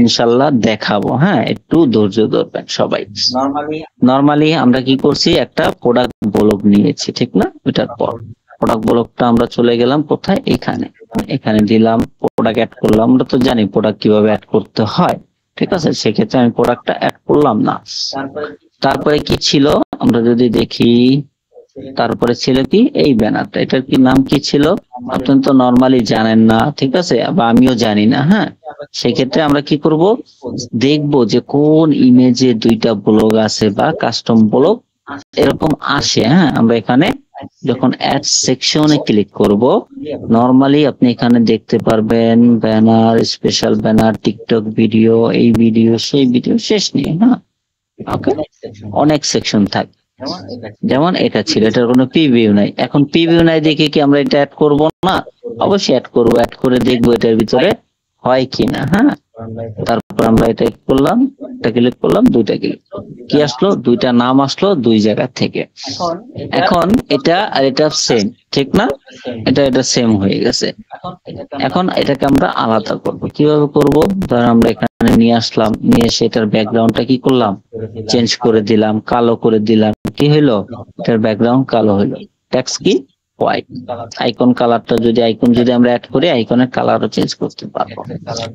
ইনশাল্লাহ দেখাবো। হ্যাঁ, একটু ধৈর্য ধরবেন সবাই। নরমালি আমরা কি করছি, একটা প্রোডাক্ট ব্লগ নিয়েছি, ঠিক না? ওইটার পর প্রোডাক্ট ব্লগটা আমরা চলে গেলাম কোথায়, এখানে দিলাম, প্রোডাক্ট অ্যাড করলাম। আমরা তো জানি প্রোডাক্ট কিভাবে অ্যাড করতে হয়, ঠিক আছে? সেক্ষেত্রে আমি প্রোডাক্টটা অ্যাড করলাম না। তারপরে কি ছিল, আমরা যদি দেখি, তারপরে ছিল কি এই ব্যানারটা, এটার কি নাম কি ছিল, আপনি তো নরমালি জানেন না, ঠিক আছে, বা আমিও জানি না। হ্যাঁ, সেক্ষেত্রে আমরা কি করব, দেখবো যে কোন ইমেজে 2টা ব্লগ আছে বা কাস্টম ব্লগ এরকম আসে। হ্যাঁ, আমরা এখানে যখন অ্যাড সেকশনে ক্লিক করব, নরমালি আপনি এখানে দেখতে পারবেন banner, special banner, TikTok video, এই ভিডিও, সেই ভিডিও, শেষ নিয়ে। হ্যাঁ, ওকে, অনেক সেকশন থাকে। যেমন এটা ছিল, এটার কোনো প্রিভিউ নাই। এখন প্রিভিউ নাই দেখে কি আমরা এটা অ্যাড করব না? অবশ্যই অ্যাড করব, অ্যাড করে দেখবো এটার ভিতরে হয় কিনা। হ্যাঁ, তারপর আমরা এটা করলাম, এটা ক্লিক করলাম, 2টা ক্লিক, কি আসলো, 2টা নাম আসলো 2 জায়গা থেকে। এখন এটা আর এটা সেম, ঠিক না? এটা সেম হয়ে গেছে। এখন এটাকে আমরা আলাদা করব। কিভাবে করব, ধর আমরা এখানে নিয়ে আসলাম, নিয়ে এসে এটার ব্যাকগ্রাউন্ডটা কি করলাম, চেঞ্জ করে দিলাম, কালো করে দিলাম। কি হইলো, এটার ব্যাকগ্রাউন্ড কালো হইলো। টেক্সট কি, হোয়াইট। আইকন কালারটা যদি আমরা অ্যাড করি, আইকনের কালারও চেঞ্জ করতে পারবো।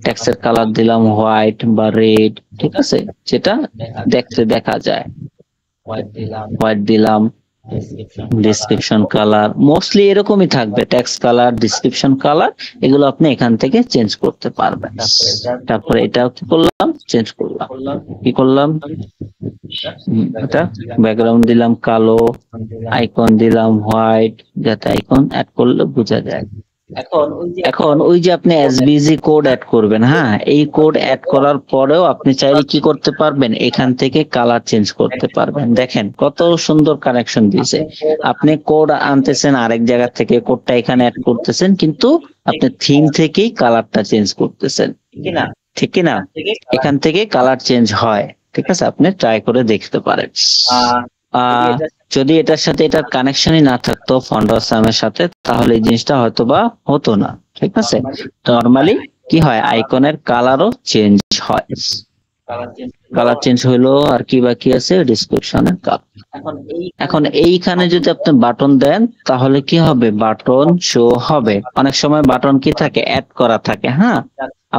টেক্সটের কালার দিলাম হোয়াইট বা রেড, ঠিক আছে, যেটা দেখতে দেখা যায়। হোয়াইট দিলাম, ডেসক্রিপশন কালার মোস্টলি এরকমই থাকবে, টেক্সট কালার, ডেসক্রিপশন কালার, এগুলো আপনি এখান থেকে চেঞ্জ করতে পারবেন। তারপরে এটাও কি করলাম, চেঞ্জ করলাম, কি করলাম, এটা ব্যাকগ্রাউন্ড দিলাম কালো, আইকন দিলাম হোয়াইট, যাতে আইকন অ্যাড করলে বোঝা যায়। এখন ওই যে আপনি এসবিজি কোড অ্যাড করবেন, হ্যাঁ, এই কোড অ্যাড করার পরেও আপনি চাইলে কি করতে পারবেন, এখান থেকে কালার চেঞ্জ করতে পারবেন। দেখেন কত সুন্দর কানেকশন দিয়েছে। আপনি কোড আনতেছেন আরেক জায়গা থেকে, কোডটা এখানে অ্যাড করতেছেন, কিন্তু আপনি থিম থেকেই কালারটা চেঞ্জ করতেছেন, ঠিক কি না? এখান থেকে কালার চেঞ্জ হয়, ঠিক আছে, আপনি ট্রাই করে দেখতে পারেন। যদি এটার সাথে এটার কানেকশনই না থাকতো ফন্ট আসামের সাথে, তাহলে এই জিনিসটা হয়তো বা হতো না, ঠিক আছে? নরমালি কি হয়, আইকনের কালারও চেঞ্জ হয়। কালার চেঞ্জ হইলো, আর কি বাকি আছে, ডেসক্রিপশনের কালার। এখন এইখানে যদি আপনি বাটন দেন তাহলে কি হবে, বাটন শো হবে। অনেক সময় বাটন কি থাকে, অ্যাড করা থাকে। হ্যাঁ,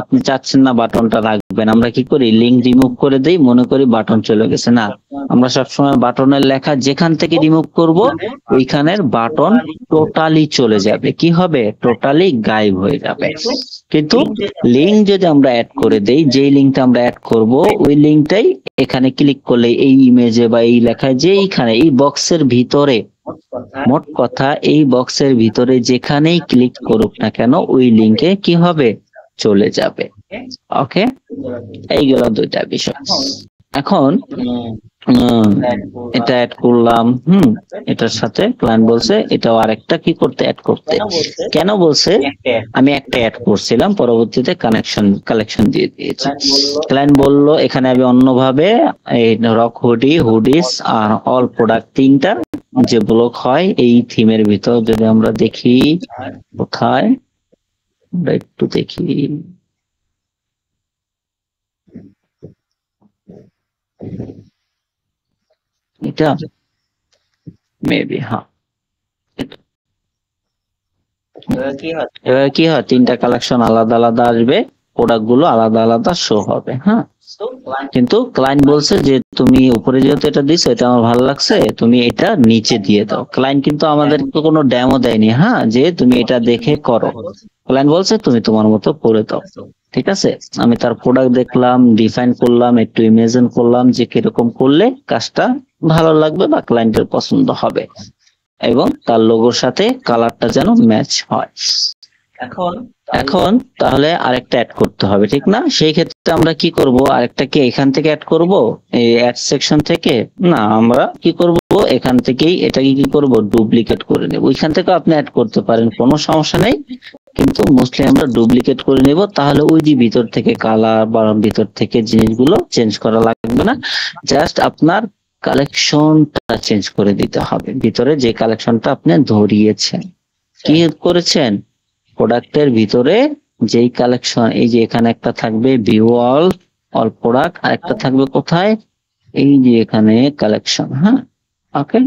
আপনি চাচ্ছেন না বাটনটা রাখবেন, আমরা কি করি, লিঙ্ক রিমুভ করে দেই, মনে করি বাটন চলে গেছে। না, আমরা সবসময় বাটনের লেখা যেখান থেকে রিমুভ করব, ওইখানের বাটন টোটালি চলে যাবে, কি হবে, টোটালি গায়েব হয়ে যাবে। কিন্তু লিঙ্ক যদি আমরা অ্যাড করে দেই, যেই লিঙ্কটা আমরা অ্যাড করব ওই লিঙ্কটাই এখানে ক্লিক করলে এই ইমেজে বা এই লেখায়, যে এইখানে এই বক্সের ভিতরে, মোট কথা এই বক্সের ভিতরে যেখানেই ক্লিক করুক না কেন, ওই লিঙ্কে কি হবে, চলে যাবে। ওকে, এইগুলো দুইটা বিষয়। এখন এটা অ্যাড করলাম, এটার সাথে ক্লায়েন্ট বলছে এটাও আরেকটা কি করতে, অ্যাড করতে। কেন বলছে? আমি একটা অ্যাড করছিলাম, পরবর্তীতে কালেকশন দিয়ে দিয়েছি। ক্লায়েন্ট বলল এখানে আমি অন্যভাবে এই রক হুডিস আর অল প্রোডাক্ট তিনটা যে ব্লক হয় এই থিমের ভিতর, যদি আমরা দেখি কোথায়, আমরা একটু দেখি, এটা মেবি, হ্যাঁ এবার কি হয়, তিনটা কালেকশন আলাদা আলাদা আসবে, প্রোডাক্ট গুলো আলাদা আলাদা শো হবে। হ্যাঁ, কিন্তু ক্লায়েন্ট বলছে যে তুমি উপরে যেহেতু এটা দিছো, এটা আমার ভালো লাগছে, তুমি এটা নিচে দিয়ে দাও। ক্লায়েন্ট কিন্তু আমাদেরকে কোনো ডেমো দেয়নি, হ্যাঁ, যে তুমি এটা দেখে করো। ক্লায়েন্ট বলছে তুমি তোমার মতো করে দাও। ঠিক আছে, আমি তার প্রোডাক্ট দেখলাম, ডিফাইন করলাম, একটু ইমেজিন করলাম যে কিরকম করলে কাজটা ভালো লাগবে বা ক্লায়েন্টের পছন্দ হবে, এবং তার লোগোর সাথে কালারটা যেন ম্যাচ হয়। এখন তাহলে আরেকটা অ্যাড করতে হবে, ঠিক না? সেই ক্ষেত্রে আমরা কি করব, আরেকটা কি এখান থেকে অ্যাড করব, এই অ্যাড সেকশন থেকে? না, আমরা কি করব, এখান থেকেই এটাকে কি করব, ডুপ্লিকেট করে নেব। ওইখান থেকে আপনি অ্যাড করতে পারেন, কোনো সমস্যা নেই, কিন্তু মোস্টলি আমরা ডুপ্লিকেট করে নেব। তাহলে ওই যে ভিতর থেকে কালার বা ভিতর থেকে জিনিসগুলো চেঞ্জ করা লাগবে না, জাস্ট আপনার কালেকশনটা চেঞ্জ করে দিতে হবে। ভিতরে যে কালেকশনটা আপনি ধরিয়েছেন, কি করেছেন, প্রোডাক্টের ভিতরে যেই কালেকশন, এই যে এখানে একটা থাকবে ভিউ অল প্রোডাক্ট, আর একটা থাকবে কোথায়, এই যে এখানে কালেকশন। হ্যাঁ, ওকে,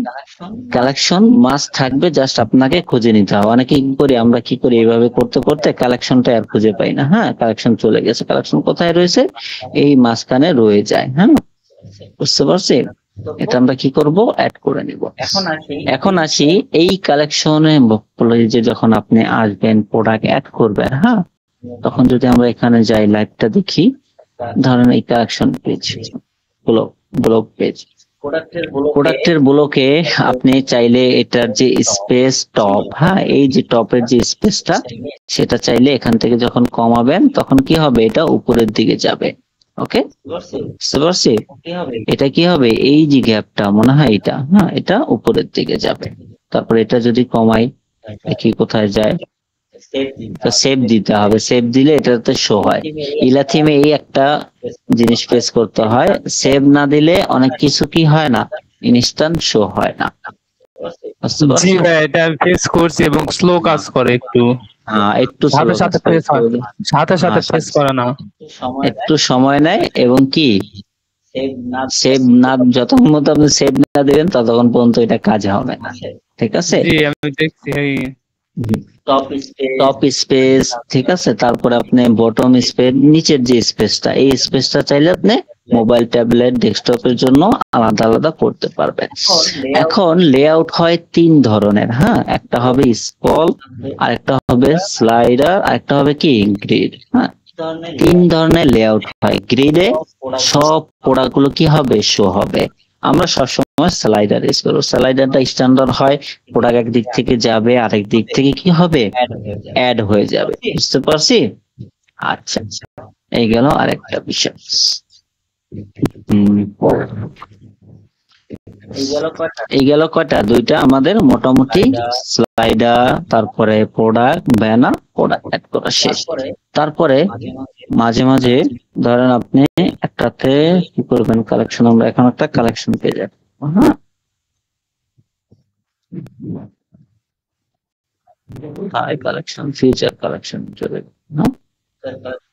কালেকশন মাস্ট থাকবে, জাস্ট আপনাকে খুঁজে নিতে হবে। অনেকে কি করি, আমরা কি করি, এইভাবে করতে করতে কালেকশনটা আর খুঁজে পাই না। হ্যাঁ, কালেকশন চলে গেছে, কালেকশন কোথায় রয়েছে, এই মাঝখানে রয়ে যায়। হ্যাঁ, বুঝতে পারছি? এটা আমরা কি করব, অ্যাড করে নিব। এখন আসি এই কালেকশনে, যে যখন আপনি আসবেন প্রোডাক্ট অ্যাড করবেন, হ্যাঁ, তখন যদি আমরা এখানে যাই, লাইভটা দেখি, ধরেন এই কালেকশন পেজ, ব্লক পেজ, প্রোডাক্টের ব্লকে আপনি চাইলে এটার যে স্পেস টপ, হ্যাঁ, এই যে টপের যে স্পেসটা, সেটা চাইলে এখান থেকে যখন কমাবেন তখন কি হবে, এটা উপরের দিকে যাবে। ওকে, বুঝতে পারছি? এটা কি হবে, এই যে গ্যাপটা মনে হয় এটা, হ্যাঁ, এটা উপরের দিকে যাবে। তারপর এটা যদি কমাই, দেখি কোথায় যায়, তো সেভ দিতে হবে। সেভ দিলে এটাতে শো হয়। ইলা থিমে এই একটা জিনিস ফেস করতে হয়, সেভ না দিলে অনেক কিছু কি হয় না, ইনস্ট্যান্ট শো হয় না। বুঝতে জি পারছো? ভাই, এটা আমি ফেস করছি এবং স্লো কাজ করে একটু, একটু সাথে সাথে ফেস হয়, সাথে সাথে হ্যাঁ, ফেস করে না। একটু সময় নেয়, এবং কি সেভ না, যতক্ষণ মতো আপনি সেভ না দিবেন ততক্ষণ পর্যন্ত এটা কাজ হবে না। ঠিক আছে, জি আমি দেখছি এই টপ স্পেস, ঠিক আছে, তারপরে আপনি বটম স্পেস, নিচের যে স্পেসটা, এই স্পেসটা চাইলে আপনি মোবাইল, ট্যাবলেট, ডেস্কটপের জন্য আলাদা আলাদা করতে পারবেন। এখন লেআউট হয় তিন ধরনের, হ্যাঁ, একটা হবে স্ক্রল, আরেকটা হবে স্লাইডার, আরেকটা হবে কি গ্রিড। হ্যাঁ, তিন ধরনের লেআউট হয়। গ্রিডে সব প্রোডাক্ট গুলো কি হবে, শো হবে। আমরা সবসময় স্লাইডার ইউজ করবো। স্লাইডারটা স্ট্যান্ডার্ড হয়, প্রোডাক্ট একদিক থেকে যাবে, আরেক দিক থেকে কি হবে, অ্যাড হয়ে যাবে। বুঝতে পারছি? আচ্ছা, এই গেল আরেকটা বিষয়। এই গেল কয়টা, দুইটা আমাদের মোটামুটি, স্লাইডার, তারপরে প্রোডাক্ট, ব্যানার, প্রোডাক্ট অ্যাড করা শেষ। তারপরে মাঝে মাঝে ধরেন আপনি একটাতে কি করবেন, কালেকশন, আমরা এখন একটা কালেকশন পেয়ে যাবো। হ্যাঁ, কালেকশন, ফিউচার কালেকশন চলে গেল। হ্যাঁ,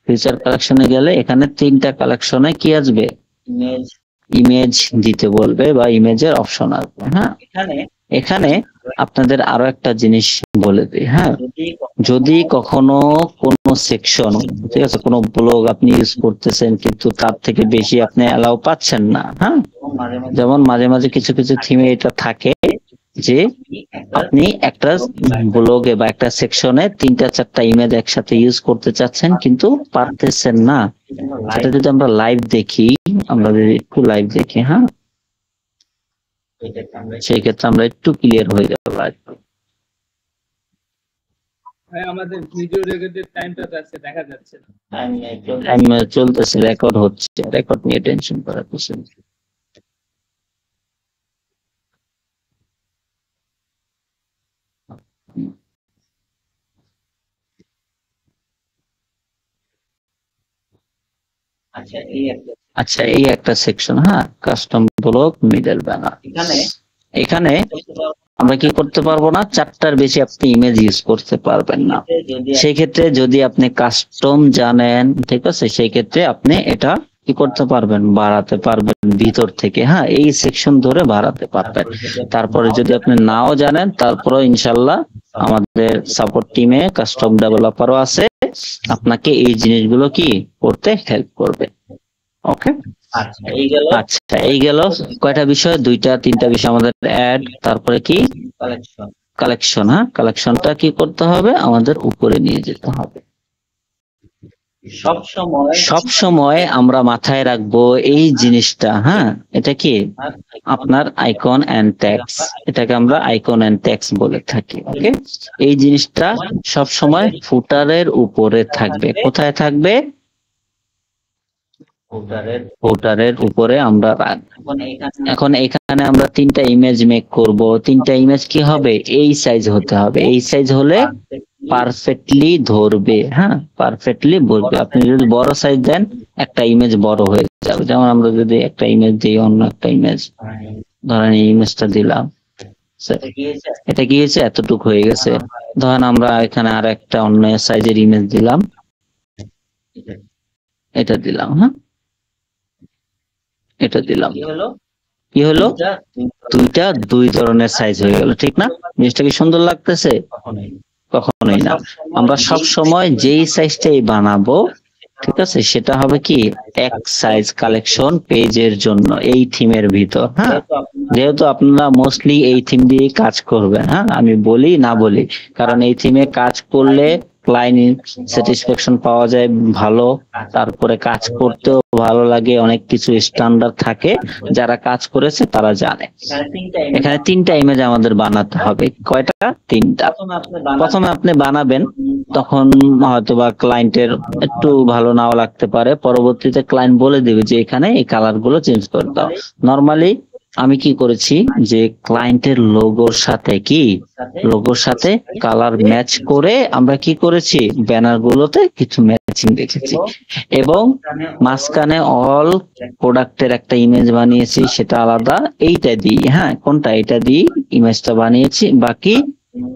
ফিউচার কালেকশনে গেলে এখানে তিনটা কালেকশনে কি আসবে, ইমেজ দিতে বলবে বা ইমেজের অপশন আসবে। হ্যাঁ, এখানে আপনাদের আরো একটা জিনিস বলে দিই। হ্যাঁ, যদি কখনো কোনো সেকশন, ঠিক আছে, কোনো ব্লগ আপনি ইউজ করতেছেন কিন্তু তার থেকে বেশি আপনি অ্যালাউ পাচ্ছেন না, হ্যাঁ, যেমন মাঝে মাঝে কিছু কিছু থিমে এটা থাকে যে আপনি একটা ব্লগে বা একটা সেকশনে তিনটা চারটা ইমেজ একসাথে ইউজ করতে চাচ্ছেন কিন্তু পারতেছেন না। সেটা যদি আমরা লাইভ দেখি, আমরা যদি একটু লাইভ দেখি, হ্যাঁ, সেই ক্ষেত্রে আমরা একটু ক্লিয়ার হয়ে যাবো। ভাই আমাদের ভিডিও রেকর্ডের টাইমটা আছে দেখা যাচ্ছে না। টাইম চলতেছে, রেকর্ড হচ্ছে, রেকর্ড নিয়ে টেনশন করার কিছু নেই। আচ্ছা, এই একটা সেকশন, হ্যাঁ, কাস্টম ব্লক মিডল ব্যানার। এখানে আমরা কি করতে পারবো না, 4টার বেশি আপনি ইমেজ ইউজ করতে পারবেন না। সেই ক্ষেত্রে যদি আপনি কাস্টম জানেন, ঠিক আছে, সেই ক্ষেত্রে আপনি এটা কি করতে পারবেন, বাড়াতে পারবেন ভিতর থেকে, হ্যাঁ, এই সেকশন ধরে বাড়াতে পারবেন। তারপরে যদি আপনি নাও জানেন, তারপরে ইনশাল্লাহ আমাদের সাপোর্ট টিমে কাস্টম ডেভেলপারও আছে, আপনাকে এই জিনিসগুলো কি করতে হেল্প করবে। ওকে, আচ্ছা, এই গেল কয়টা বিষয়, 2টা 3টা বিষয় আমাদের অ্যাড, তারপরে কি কালেকশন। হ্যাঁ, কালেকশনটা কি করতে হবে, আমাদের উপরে নিয়ে যেতে হবে। সব সময় আমরা মাথায় রাখবো এই জিনিসটা, হ্যাঁ, এটা কি আপনার আইকন এন্ড ট্যাগস, এটাকে আমরা আইকন এন্ড ট্যাগস বলে থাকি। ওকে, এই জিনিসটা সব সময় ফুটারের উপরে থাকবে। কোথায় থাকবে, ফুটারের উপরে আমরা রাখবো। এখন এখানে আমরা 3টা ইমেজ মেক করব। 3টা ইমেজ কি হবে, এই সাইজ হতে হবে। এই সাইজ হলে পারফেক্টলি ধরবে, হ্যাঁ, পারফেক্টলি বলবে। আপনি যদি বড় সাইজ দেন, একটা ইমেজ বড় হয়ে যাবে। যেমন আমরা যদি একটা ইমেজ দিই, অন্য একটা ইমেজ, ধরেন এই ইমেজটা দিলাম, এটা কি হয়েছে, এতটুকু হয়ে গেছে। ধরেন আমরা এখানে আর একটা অন্য সাইজের ইমেজ দিলাম, এটা দিলাম, হ্যাঁ, এটা দিলাম, কি হলো, 2টা 2 ধরনের সাইজ হয়ে গেল, ঠিক না? জিনিসটা কি সুন্দর লাগতেছে? কখনোই না। আমরা সব সময় যেই সাইজটাই বানাবো, ঠিক আছে, সেটা হবে কি এক সাইজ কালেকশন পেজের জন্য এই থিমের ভিতর। হ্যাঁ, যেহেতু আপনারা মোস্টলি এই থিম দিয়ে কাজ করবেন, হ্যাঁ, আমি বলি না বলি, কারণ এই থিমে কাজ করলে ক্লায়েন্ট স্যাটিসফ্যাকশন পাওয়া যায় ভালো, তারপরে কাজ করতেও ভালো লাগে, অনেক কিছু স্ট্যান্ডার্ড থাকে, যারা কাজ করেছে তারা জানে। এখানে 3টা ইমেজ আমাদের বানাতে হবে। কয়টা, 3টা। প্রথমে আপনি বানাবেন, তখন হয়তোবা ক্লায়েন্টের একটু ভালো নাও লাগতে পারে, পরবর্তীতে ক্লায়েন্ট বলে দিবে যে এখানে এই কালার গুলো চেঞ্জ করে দাও। নরমালি আমি কি করেছি, যে ক্লায়েন্টের লোগোর সাথে কালার ম্যাচ করে আমরা কি করেছি, ব্যানার গুলোতে কিছু ম্যাচিং রেখেছি, এবং মাঝখানে অল প্রোডাক্টের একটা ইমেজ বানিয়েছি, সেটা আলাদা, এইটা দিই, হ্যাঁ, কোনটা, এটা দিই ইমেজটা বানিয়েছি। বাকি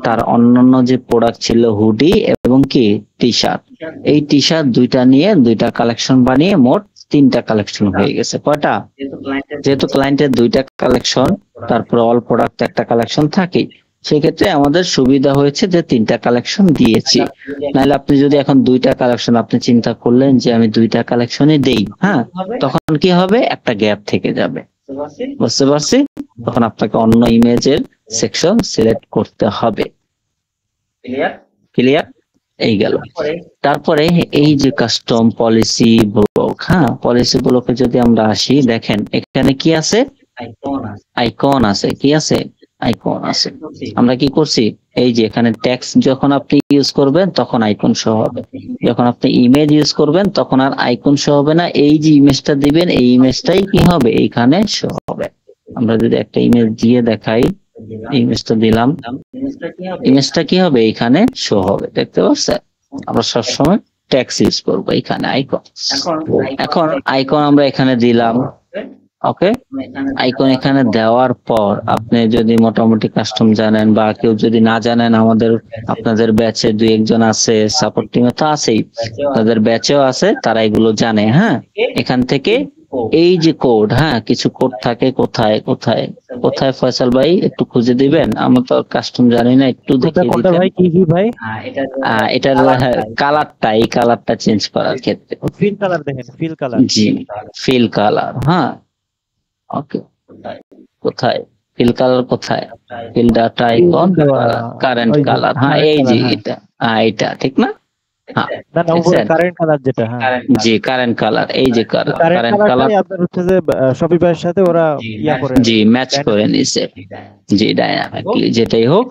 তার অন্যান্য যে প্রোডাক্ট ছিল, হুডি এবং কি টি শার্ট, এই টি শার্ট 2টা নিয়ে 2টা কালেকশন বানিয়ে মোট 3টা কালেকশন হয়ে গেছে। কয়টা, যেহেতু ক্লায়েন্টের 2টা কালেকশন, তারপরে অল প্রোডাক্ট একটা কালেকশন থাকে, সেক্ষেত্রে আমাদের সুবিধা হয়েছে যে 3টা কালেকশন দিয়েছি। নাহলে আপনি যদি এখন 2টা কালেকশন, আপনি চিন্তা করলেন যে আমি 2টা কালেকশনই দেই, হ্যাঁ, তখন কি হবে, একটা গ্যাপ থেকে যাবে। বুঝতে পারছি? তখন আপনাকে অন্য ইমেজের সেকশন সিলেক্ট করতে হবে। ক্লিয়ার? এই গেল। তারপরে এই যে কাস্টম পলিসি ব্লক, হ্যাঁ, পলিসি ব্লকে যদি আমরা আসি, দেখেন এখানে কি আছে, আইকন আছে, কি আছে, আইকন আছে। আমরা কি করছি, এই যে এখানে টেক্সট যখন আপনি ইউজ করবেন তখন আইকন শো হবে, যখন আপনি ইমেজ ইউজ করবেন তখন আর আইকন শো হবে না। এই যে ইমেজটা দিবেন, এই ইমেজটাই কি হবে, এইখানে শো হবে। আমরা যদি একটা ইমেজ দিয়ে দেখাই, ইমেজটা দিলাম, ইমেজটা কি হবে, এইখানে শো হবে, দেখতে পাচ্ছেন? আমরা সবসময় টেক্সট ইউজ করবো, এখানে আইকন। এখন আইকন আমরা এখানে দিলাম, ওকে, আইকন এখানে দেওয়ার পর আপনি যদি মোটামুটি কাস্টম জানেন, বা কেউ যদি না জানেন, আপনাদের ব্যাচে 2-1 জন আছে, সাপোর্ট টিমে তো আছেই, তাদের ব্যাচেও আছে, তারা এগুলো জানে। হ্যাঁ, এখান থেকে এই যে কোড, হ্যাঁ, কিছু কোড থাকে, কোথায় কোথায় কোথায় ফয়সাল ভাই একটু খুঁজে দিবেন, আমরা তো কাস্টম জানি না, একটু দেখিয়ে দিতেন ভাই। কি ভাই, এটার কালারটা, এই কালারটা চেঞ্জ করার ক্ষেত্রে ফিল কালার দেখেন, ফিল কালার, জি, ফিল কালার, হ্যাঁ, ওকে, কোথায় ফিল কালার, কোথায় fill data icon, current colour, হ্যাঁ, এই যে এটা, এটা ঠিক না, হ্যাঁ, কারেন্ট কালার যেটা, হ্যাঁ, জি, কারেন্ট কালার, এই যে কারেন্ট কালার আপনার হচ্ছে যে শপিফাইয়ের সাথে ওরা ইয়া করে, জি, ম্যাচ করে নিছে, জি, ডাইনামিকলি, যেটাই হোক।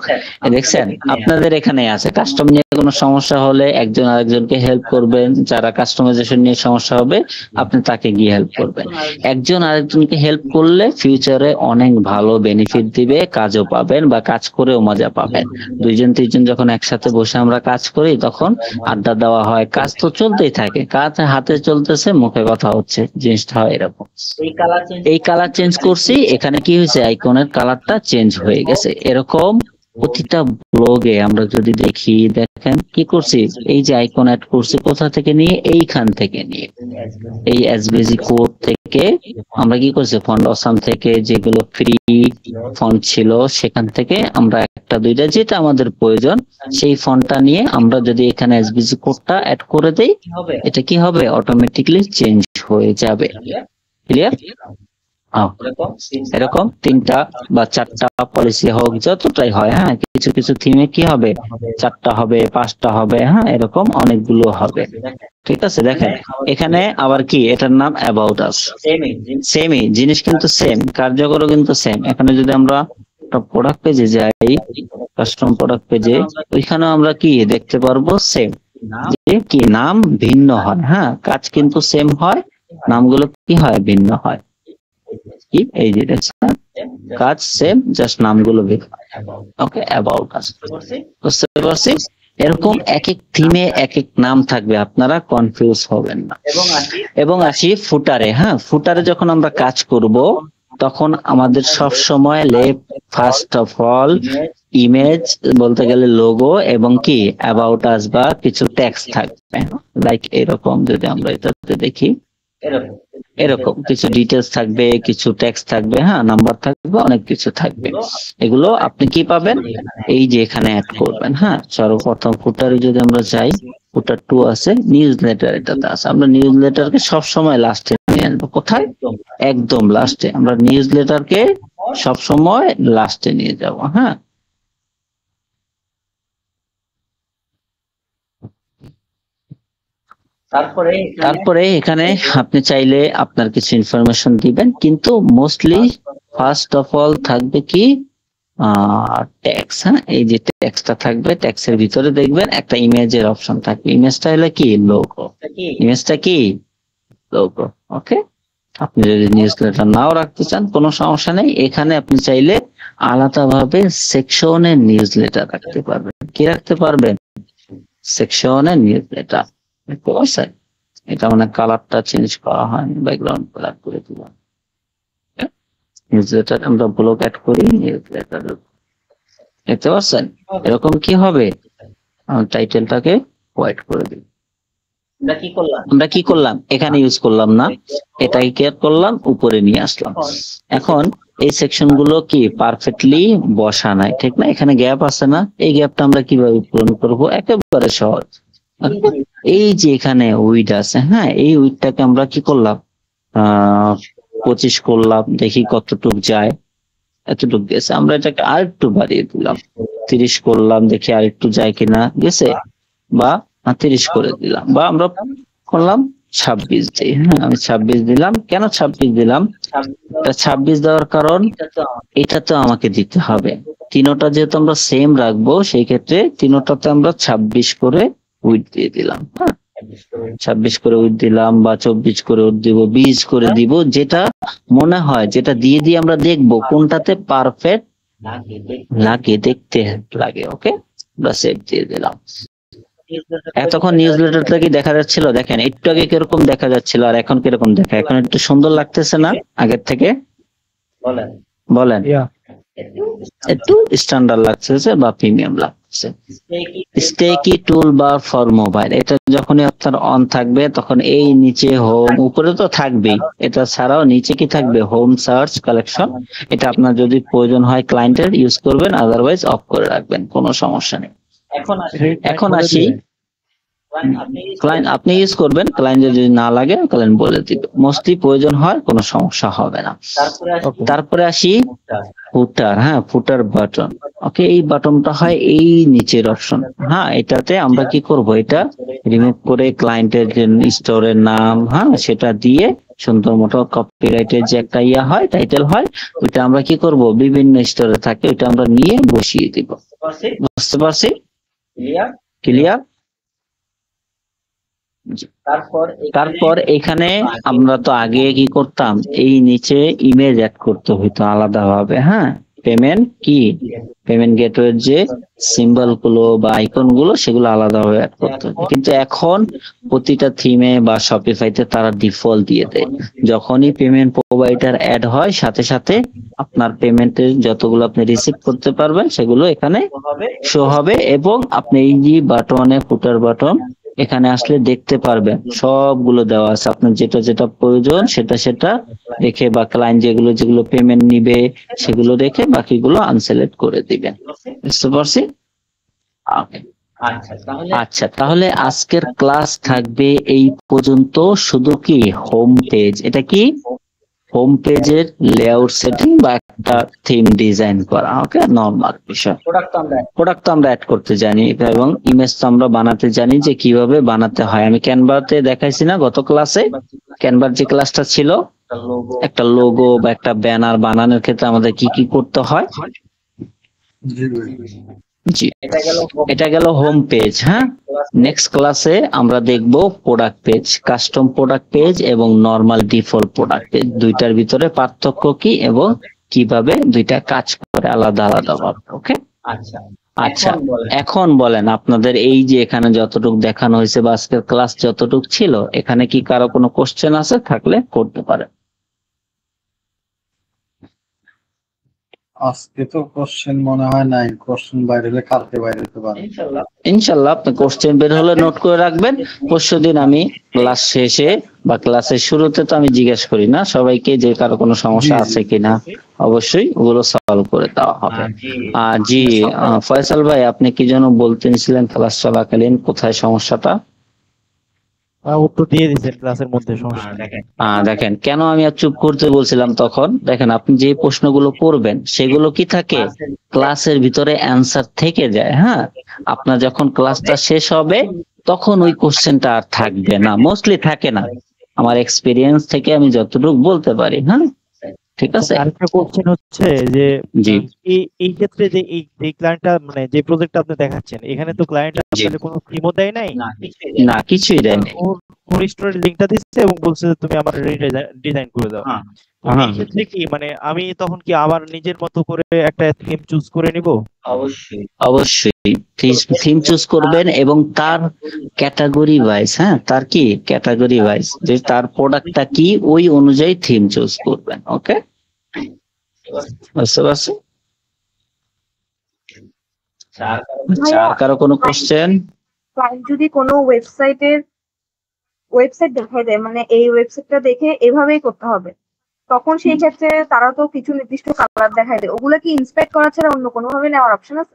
দেখছেন আপনাদের এখানে আছে, কাস্টম নিয়ে কোনো কোনো সমস্যা হলে একজন আরেকজনকে হেল্প করবেন, যারা কাস্টমাইজেশন নিয়ে সমস্যা হবে আপনি তাকে গিয়ে হেল্প করবেন। একজন আরেকজনকে হেল্প করলে ফিউচারে অনেক ভালো বেনিফিট দিবে, কাজও পাবেন বা কাজ করেও মজা পাবেন। দুইজন তিনজন যখন একসাথে বসে আমরা কাজ করি তখন আড্ডা দেওয়া হয়, কাজ তো চলতেই থাকে, কাজ হাতে চলতেছে মুখে কথা হচ্ছে, জিনিসটা হয় এরকম। এই কালার চেঞ্জ করছি, এখানে কি হয়েছে আইকনের কালারটা চেঞ্জ হয়ে গেছে। এরকম প্রতিটা ব্লগে আমরা যদি দেখি, দেখেন কি করছি, এই যে আইকন অ্যাড করছি কোথা থেকে নিয়ে, এইখান থেকে নিয়ে এই এসবিজি কোড থেকে আমরা কি করছি, ফন্ট অসাম থেকে যেগুলো ফ্রি ফন্ট ছিল সেখান থেকে আমরা একটা দুইটা যেটা আমাদের প্রয়োজন সেই ফন্টটা নিয়ে আমরা যদি এখানে এসবিজি কোডটা অ্যাড করে দেই, এটা কি হবে, অটোমেটিকলি চেঞ্জ হয়ে যাবে। ক্লিয়ার? এরকম 3টা বা 4টা পলিসি হোক, যতটাই হয়, হ্যাঁ কিছু কিছু থিমে কি হবে 4টা হবে, 5টা হবে, হ্যাঁ এরকম অনেকগুলো হবে। ঠিক আছে, দেখেন এখানে আবার কি, এটার নাম অ্যাবাউট আস, সেমই জিনিস কিন্তু সেম, কার্যকরও কিন্তু সেম। এখানে যদি আমরা প্রোডাক্ট পেজে যাই, কাস্টম প্রোডাক্ট পেজে, ওইখানে আমরা কি দেখতে পারবো, সেম, যে কি নাম ভিন্ন হয়, হ্যাঁ কাজ কিন্তু সেম হয়, নামগুলো কি হয়, ভিন্ন হয়। কি এই যে দেখছেন, কাজ সেম, জাস্ট নামগুলো ভিন্ন। ওকে, অ্যাবাউট আস, বুঝতে পারছি? এরকম এক এক থিমে এক এক নাম থাকবে, আপনারা কনফিউজ হবেন না। এবং আসি ফুটারে, হ্যাঁ ফুটারে যখন আমরা কাজ করব তখন আমাদের সব সময় ফার্স্ট অফ অল ইমেজ, বলতে গেলে লোগো, এবং কি অ্যাবাউট আস বা কিছু টেক্সট থাকবে, লাইক এরকম। যদি আমরা এটাতে দেখি, এরকম কিছু ডিটেলস থাকবে, কিছু টেক্সট থাকবে, হ্যাঁ নাম্বার থাকবে, অনেক কিছু থাকবে। এগুলো আপনি কি পাবেন, এই যে এখানে অ্যাড করবেন। হ্যাঁ সর্বপ্রথম ফুটারে যদি আমরা যাই, ফুটার 2 আছে, নিউজ লেটার এটাতে আছে। আমরা নিউজ লেটারকে সবসময় লাস্টে নিয়ে আসবো। কোথায়? একদম লাস্টে। আমরা নিউজ লেটারকে সবসময় লাস্টে নিয়ে যাব। হ্যাঁ তারপরে এখানে আপনি চাইলে আপনার কিছু ইনফরমেশন দিবেন, কিন্তু মোস্টলি ফার্স্ট অফ অল থাকবে কি ট্যাক্স। হ্যাঁ এই যে ট্যাক্সটা থাকবে, ট্যাক্সের ভিতরে দেখবেন একটা ইমেজের অপশন থাকবে। ইমেজটা হলো কি, লোগো। ইমেজটা কি, লোগো। ওকে, আপনি যদি নিউজ লেটার নাও রাখতে চান কোনো সমস্যা নেই, এখানে আপনি চাইলে আলাদাভাবে সেকশনের নিউজ লেটার রাখতে পারবেন। কি রাখতে পারবেন? সেকশনের নিউজ লেটার। দেখতে পাচ্ছেন, এটা মানে কালারটা চেঞ্জ করা হয়, ব্যাকগ্রাউন্ড কালার করে দিলাম। নিউজ লেটার আমরা ব্লক অ্যাড করি, নিউজ লেটার দেখতে পাচ্ছেন। এরকম কি হবে, টাইটেলটাকে হোয়াইট করে দিই। আমরা কি করলাম, এখানে ইউজ করলাম না, এটাকে কেয়ার করলাম, উপরে নিয়ে আসলাম। এখন এই সেকশন গুলো কি পারফেক্টলি বসা নাই, ঠিক না? এখানে গ্যাপ আছে না, এই গ্যাপটা আমরা কিভাবে পূরণ করব? একেবারে সহজ। এই যে এখানে উইড আছে, হ্যাঁ এই উইডটাকে আমরা কি করলাম, 25 করলাম, দেখি কতটুক যায়। এতটুক গেছে, আমরা এটাকে আরেকটু বাড়িয়ে দিলাম, 30 করলাম, দেখি আরেকটু যায় কিনা, গেছে, বা 30 করে দিলাম, বা আমরা করলাম 26 দিই। হ্যাঁ আমি 26 দিলাম। কেন 26 দিলাম? 26 দেওয়ার কারণ এটা তো আমাকে দিতে হবে, তিনোটা যেহেতু আমরা সেম রাখবো, সেই ক্ষেত্রে তিনোটাতে আমরা 26 করে উইড দিয়ে দিলাম। হ্যাঁ 26 করে উইড দিলাম, বা 24 করে উইড দিব, 20 করে দিব, যেটা মনে হয়, যেটা দিয়ে দিয়ে আমরা দেখবো কোনটাতে পারফেক্ট লাগে, দেখতে লাগে। ওকে, আমরা সেভ দিয়ে দিলাম। এতক্ষণ নিউজ লেটারটা কি দেখা যাচ্ছিল? দেখেন একটু আগে কিরকম দেখা যাচ্ছিল আর এখন কিরকম দেখা, এখন একটু সুন্দর লাগতেছে না আগের থেকে? বলেন, একটু স্ট্যান্ডার্ড লাগতেছে বা প্রিমিয়াম লাগতেছে। স্টেকি টুল বার ফর মোবাইল, এটা যখনই আপনার অন থাকবে তখন এই নিচে হোম, উপরে তো থাকবেই, এটা ছাড়াও নিচে কি থাকবে, হোম, সার্চ, কালেকশন। এটা আপনার যদি প্রয়োজন হয় ক্লায়েন্টের ইউজ করবেন, আদারওয়াইজ অফ করে রাখবেন, কোনো সমস্যা নেই। এখন আসি, ক্লায়েন্ট আপনি ইউজ করবেন, ক্লায়েন্ট যদি না লাগে ক্লায়েন্ট বলে দিবে, মোস্টলি প্রয়োজন হয় কোনো সমস্যা হবে না। তারপরে আসি ফুটার। হ্যাঁ ফুটার বাটন। ওকে, এই বাটনটা হয় এই নিচের অপশন। হ্যাঁ এটাতে আমরা কি করব, এটা রিমুভ করে ক্লায়েন্টের যে স্টোরের নাম, হ্যাঁ সেটা দিয়ে সুন্দর মতো কপিরাইটের যে একটা ইয়া হয়, টাইটেল হয়, ওইটা আমরা কি করব, বিভিন্ন স্টোরে থাকে, ওইটা আমরা নিয়ে বসিয়ে দিব। বুঝতে পারছি? ক্লিয়ার? তারপর এখানে আমরা তো আগে কি করতাম, এই নিচে ইমেজ অ্যাড করতে হইতো আলাদাভাবে। হ্যাঁ, পেমেন্ট গেটওয়ের যে সিম্বল গুলো বা আইকন গুলো সেগুলো আলাদাভাবে অ্যাড করতে হতো, কিন্তু এখন প্রতিটা থিমে বা শপিফাইতে তারা ডিফল্ট দিয়ে দেয়। যখনই পেমেন্ট প্রোভাইডার অ্যাড হয় সাথে সাথে আপনার পেমেন্টের যতগুলো আপনি রিসিভ করতে পারবেন সেগুলো এখানে শো হবে, এবং আপনি এই যে বাটনে ফুটার বাটন এখানে আসলে দেখতে পারবেন সবগুলো দেওয়া আছে, আপনার যেটা যেটা প্রয়োজন সেটা রেখে, বা ক্লায়েন্ট যেগুলো পেমেন্ট নিবে সেগুলো রেখে বাকিগুলো আনসিলেক্ট করে দিবেন। বুঝতে পারছি? আচ্ছা, তাহলে আজকের ক্লাস থাকবে এই পর্যন্ত। শুধু কি হোম পেজ, এটা কি হোম পেজের লেআউট সেটিং বা একটা থিম ডিজাইন করা, ওকে, নরমাল বিষয়। প্রোডাক্ট তো আমরা অ্যাড করতে জানি, এবং ইমেজ তো আমরা বানাতে জানি যে কিভাবে বানাতে হয়। আমি ক্যানভাতে দেখাইছি না গত ক্লাসে? ক্যানভার যে ক্লাসটা ছিল, একটা লোগো বা একটা ব্যানার বানানোর ক্ষেত্রে আমাদের কি কি করতে হয়। জি, এটা গেল হোম পেজ। হ্যাঁ, নেক্সট ক্লাসে আমরা দেখব product page, custom product page এবং নরমাল ডিফল্ট প্রোডাক্ট পেজ, দুইটার ভিতরে পার্থক্য কি এবং কিভাবে দুইটা কাজ করে আলাদা আলাদা ভাবে। ওকে, আচ্ছা, এখন বলেন আপনাদের এই যে এখানে যতটুকু দেখানো হয়েছে বা আজকের ক্লাস যতটুকু ছিল, এখানে কি কারো কোনো কোশ্চেন আছে? থাকলে করতে পারে। আজকে তো কোশ্চেন মনে হয় নাই, কোশ্চেন বাইরে হলে কালকে বাইরে হতে পারে। ইনশাল্লাহ আপনি কোশ্চেন বের হলে নোট করে রাখবেন। পরশুদিন আমি ক্লাস শেষে বা ক্লাসের শুরুতে তো আমি জিজ্ঞেস করি না সবাইকে যে কারো কোনো সমস্যা আছে কিনা, অবশ্যই ওগুলো সলভ করে দেওয়া হবে। জি, ফয়সাল ভাই আপনি কি যেন বলতে নিছিলেন ক্লাস চলাকালীন, কোথায় সমস্যাটা? উত্তর দিয়ে দিচ্ছেন ক্লাসের মধ্যে, সমস্যা নেই। দেখেন কেন আমি আর চুপ করতে বলছিলাম তখন, দেখেন আপনি যে প্রশ্নগুলো করবেন সেগুলো কি থাকে ক্লাসের ভিতরে অ্যান্সার থেকে যায়। হ্যাঁ, আপনার যখন ক্লাসটা শেষ হবে তখন ওই কোশ্চেনটা আর থাকবে না, মোস্টলি থাকে না, আমার এক্সপিরিয়েন্স থেকে আমি যতটুকু বলতে পারি। হ্যাঁ, ঠিক আছে। আরেকটা কোশ্চেন হচ্ছে যে জি, এই ক্ষেত্রে যে এই ক্লায়েন্টটা মানে যে প্রজেক্টটা আপনি দেখাচ্ছেন, এখানে তো ক্লায়েন্ট জি। আপনাদের কোনো ফিমও দেয় নাই, না কিছুই দেয়নি। ওর স্টোরের লিংকটা দিচ্ছে এবং বলছে যে তুমি আমার ডিজাইন করে দাও। তো এই ক্ষেত্রে কি মানে আমি তখন কি আবার নিজের মতো করে একটা থিম চুজ করে নিব? অবশ্যই থিম চুজ করবেন এবং তার ক্যাটাগরি ওয়াইজ, হ্যাঁ তার কি ক্যাটাগরি ওয়াইজ যে তার প্রোডাক্টটা কি ওই অনুযায়ী থিম চুজ করবেন। ওকে, বুঝতে পারছি? আর কারো কোনো কোশ্চেন? ক্লায়েন্ট যদি কোনো ওয়েবসাইট দেখায় দেয়, মানে এই ওয়েবসাইটটা দেখে এভাবেই করতে হবে, তখন সেই ক্ষেত্রে তারা তো কিছু নির্দিষ্ট কালার দেখায় দেয়, ওগুলা কি ইন্সপেক্ট করা ছাড়া অন্য কোনো ভাবে নেওয়ার অপশন আছে?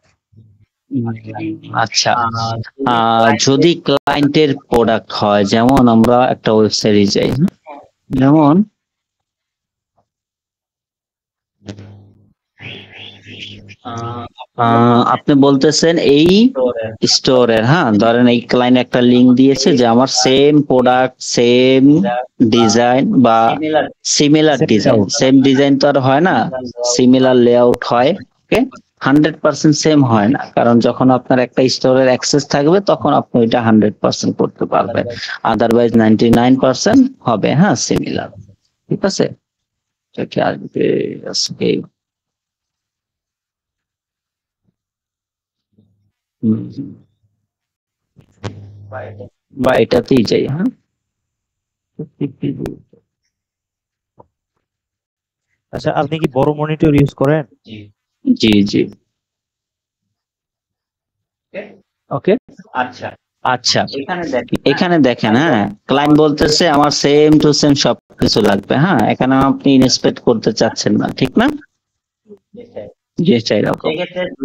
আচ্ছা, যদি ক্লায়েন্টের প্রোডাক্ট হয়, যেমন আমরা একটা ওয়েবসাইটে যাই, যেমন আপনি বলতেছেন এই স্টোরের, হ্যাঁ ধরেন এই ক্লায়েন্ট একটা লিংক দিয়েছে যে আমার সেম প্রোডাক্ট সেম ডিজাইন বা সিমিলার ডিজাইন, সেম ডিজাইন তো আর হয় না, সিমিলার লেআউট হয়। ওকে, 100% সেম হয় না, কারণ যখন আপনার একটা স্টোরের অ্যাক্সেস থাকবে তখন আপনি ওইটা 100% করতে পারবেন, আদারওয়াইজ 99% হবে। হ্যাঁ, সিমিলার, ঠিক আছে। কি আসবে আজকে? বা এটাতেই যাই। হ্যাঁ, আচ্ছা, আপনি কি বড় মনিটর ইউজ করেন? জি জি। ওকে, আচ্ছা এখানে দেখেন, হ্যাঁ ক্লায়েন্ট বলতেছে আমার সেম টু সেম সবকিছু লাগবে। হ্যাঁ, এখানে আপনি ইন্সপেক্ট করতে চাচ্ছেন না, ঠিক না?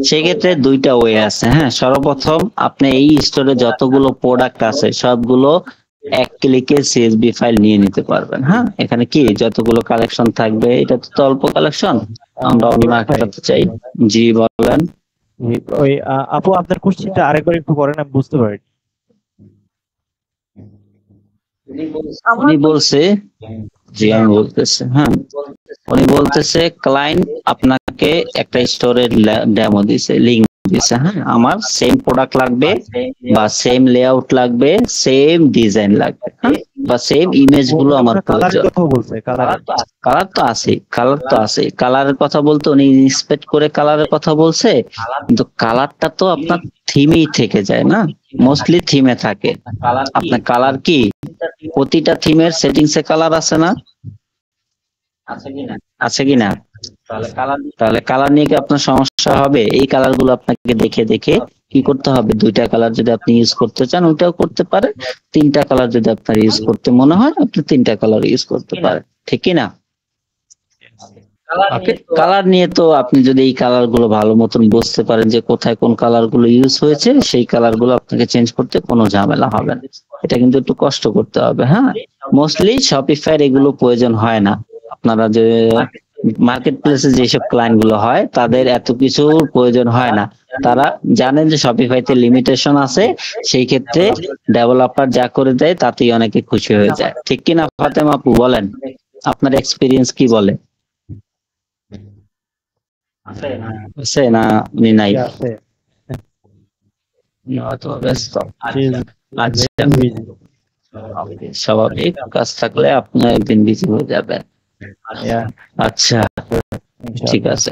সেক্ষেত্রে দুইটা ওয়ে আছে। হ্যাঁ, সর্বপ্রথম আপনি এই স্টোরে যতগুলো প্রোডাক্ট আছে সবগুলো এক ক্লিকে সিএসভি ফাইল নিয়ে নিতে পারবেন। হ্যাঁ, এখানে কি যতগুলো কালেকশন থাকবে, এটা তো অল্প কালেকশন, আমরা অন্য একটা চাই। জি বলেন। ওই আপু আপনার কোশ্চেনটা আরেকবার একটু করেন, আমি বুঝতে পারি। উনি বলছে, জি আমি বলতেছি, হ্যাঁ উনি বলতেছে ক্লায়েন্ট আপনাকে একটা স্টোরের ডেমো দিছে, লিংক দিছে, হ্যাঁ আমার সেম প্রোডাক্ট লাগবে বা সেম লেআউট লাগবে, সেম ডিজাইন লাগবে, হ্যাঁ বা সেম ইমেজ গুলো আমার কালারের প্রয়োজন। কথা বলছে, কালার কালার তো আছে, কালারের কথা বলতে উনি ইন্সপেক্ট করে কালারের কথা বলছে, কিন্তু কালারটা তো আপনার থিমেই থেকে যায় না, মোস্টলি থিমে থাকে। আপনার কালার কি প্রতিটা থিমের সেটিংসে কালার আছে না, আছে কিনা? তাহলে কালার নিয়ে কি আপনার সমস্যা হবে? এই কালার গুলো আপনাকে দেখে দেখে কি করতে হবে, দুইটা কালার যদি আপনি ইউজ করতে চান ওইটাও করতে পারেন, তিনটা কালার যদি আপনার ইউজ করতে মনে হয় আপনি তিনটা কালার ইউজ করতে পারেন, ঠিক কি না? কালার নিয়ে তো আপনি যদি এই কালার গুলো ভালো মতন বুঝতে পারেন যে কোথায় কোন কালার গুলো ইউজ হয়েছে, সেই কালার গুলো আপনাকে চেঞ্জ করতে কোনো ঝামেলা হবে না। এটা কিন্তু একটু কষ্ট করতে হবে, হ্যাঁ মোস্টলি শপিফাইয়ের এগুলো প্রয়োজন হয় না। আপনারা যে মার্কেট প্লেসে যেসব ক্লায়েন্ট গুলো হয় তাদের এত কিছুর প্রয়োজন হয় না, তারা জানেন যে শপিফাইতে লিমিটেশন আছে, সেই ক্ষেত্রে ডেভেলপার যা করে দেয় তাতেই অনেকে খুশি হয়ে যায়, ঠিক কি না ফাতেমা আপু বলেন? আপনার এক্সপিরিয়েন্স কি বলে? আছে না উনি নাই? আছে। হয়তো ব্যস্ত। She is আচ্ছা very busy. ওকে, স্বাভাবিক কাজ থাকলে আপনি একদিন বিজি হয়ে যাবেন। Yeah, আচ্ছা inshallah. ঠিক আছে,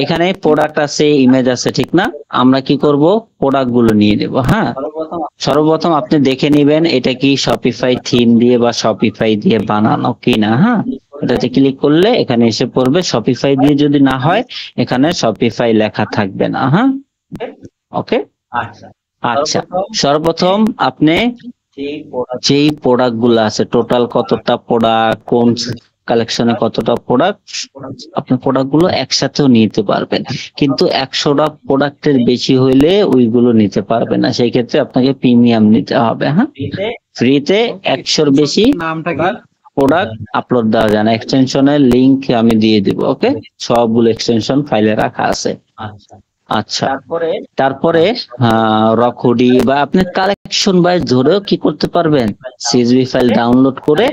এখানে প্রোডাক্ট আছে, ইমেজ আছে, ঠিক না? আমরা কি করব, প্রোডাক্ট গুলো নিয়ে নেব। হ্যাঁ সর্বপ্রথম আপনি দেখে নেবেন এটা কি শপিফাই থিম দিয়ে বা শপিফাই দিয়ে বানানো কিনা। হ্যাঁ এটাতে ক্লিক করলে এখানে এসে পড়বে, শপিফাই দিয়ে যদি না হয় এখানে শপিফাই লেখা থাকবে না। হ্যাঁ ওকে আচ্ছা, সর্বপ্রথম আপনি যেই প্রোডাক্ট গুলো আছে, টোটাল কতটা প্রোডাক্ট, কোন কালেকশনে কতটা প্রোডাক্ট, আপনি প্রোডাক্ট গুলো একসাথেও নিতে পারবেন, কিন্তু 100টা প্রোডাক্টের বেশি হইলে ওইগুলো নিতে পারবেন না, সেই ক্ষেত্রে আপনাকে প্রিমিয়াম নিতে হবে। হ্যাঁ ফ্রিতে 100-র বেশি নামটা কি? প্রোডাক্ট আপলোড দেওয়া যায় না, এক্সটেনশনের লিংক আমি দিয়ে দিব। ওকে সবগুলো এক্সটেনশন ফাইলে রাখা আছে। আচ্ছা তারপরে রক হুডি বা আপনি কালেকশন ওয়াইজ ধরেও কি করতে পারবেন, সিএসভি ফাইল ডাউনলোড করে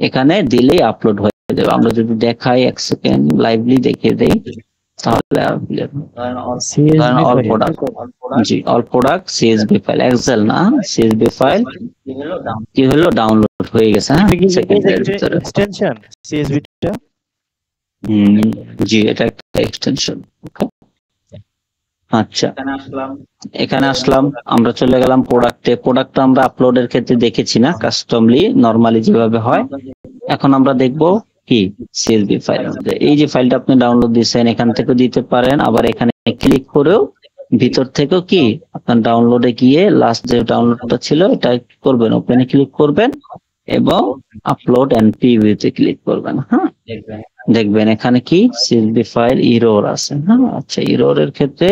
এখানে দিলেই আপলোড হয়ে যাবে। আমরা যদি দেখাই এক সেকেন্ড লাইভলি দেখিয়ে দেই তাহলে CSV অল file. প্রোডাক্ট, জি all product CSV file, excel না সিএসভি ফাইল কি হলো ডাউনলোড হয়ে গেছে। হ্যাঁ এটা কি সেকেন্ডের ভিতরে। extension CSV টা? জি এটা একটা এক্সটেনশন। আচ্ছা এখানে আসলাম, আমরা চলে গেলাম প্রোডাক্টে। প্রোডাক্ট আমরা আপলোডের ক্ষেত্রে দেখেছি না, কাস্টমলি নরমালি যেভাবে হয়। এখন আমরা দেখব কি সিএসভি ফাইল। এই যে ফাইলটা আপনি ডাউনলোড দিয়েছেন এখান থেকে দিতে পারেন, আবার এখানে ক্লিক করেও ভিতর থেকেও কি আপনার ডাউনলোডে গিয়ে লাস্ট যে ডাউনলোডটা ছিল এটা কি করবেন, ওপেনে ক্লিক করবেন এবং আপলোড এন্ড প্রিভিউতে ক্লিক করবেন। হ্যাঁ দেখবেন এখানে কি সিএসভি ফাইল ইরর আছে। হ্যাঁ আচ্ছা ইররের ক্ষেত্রে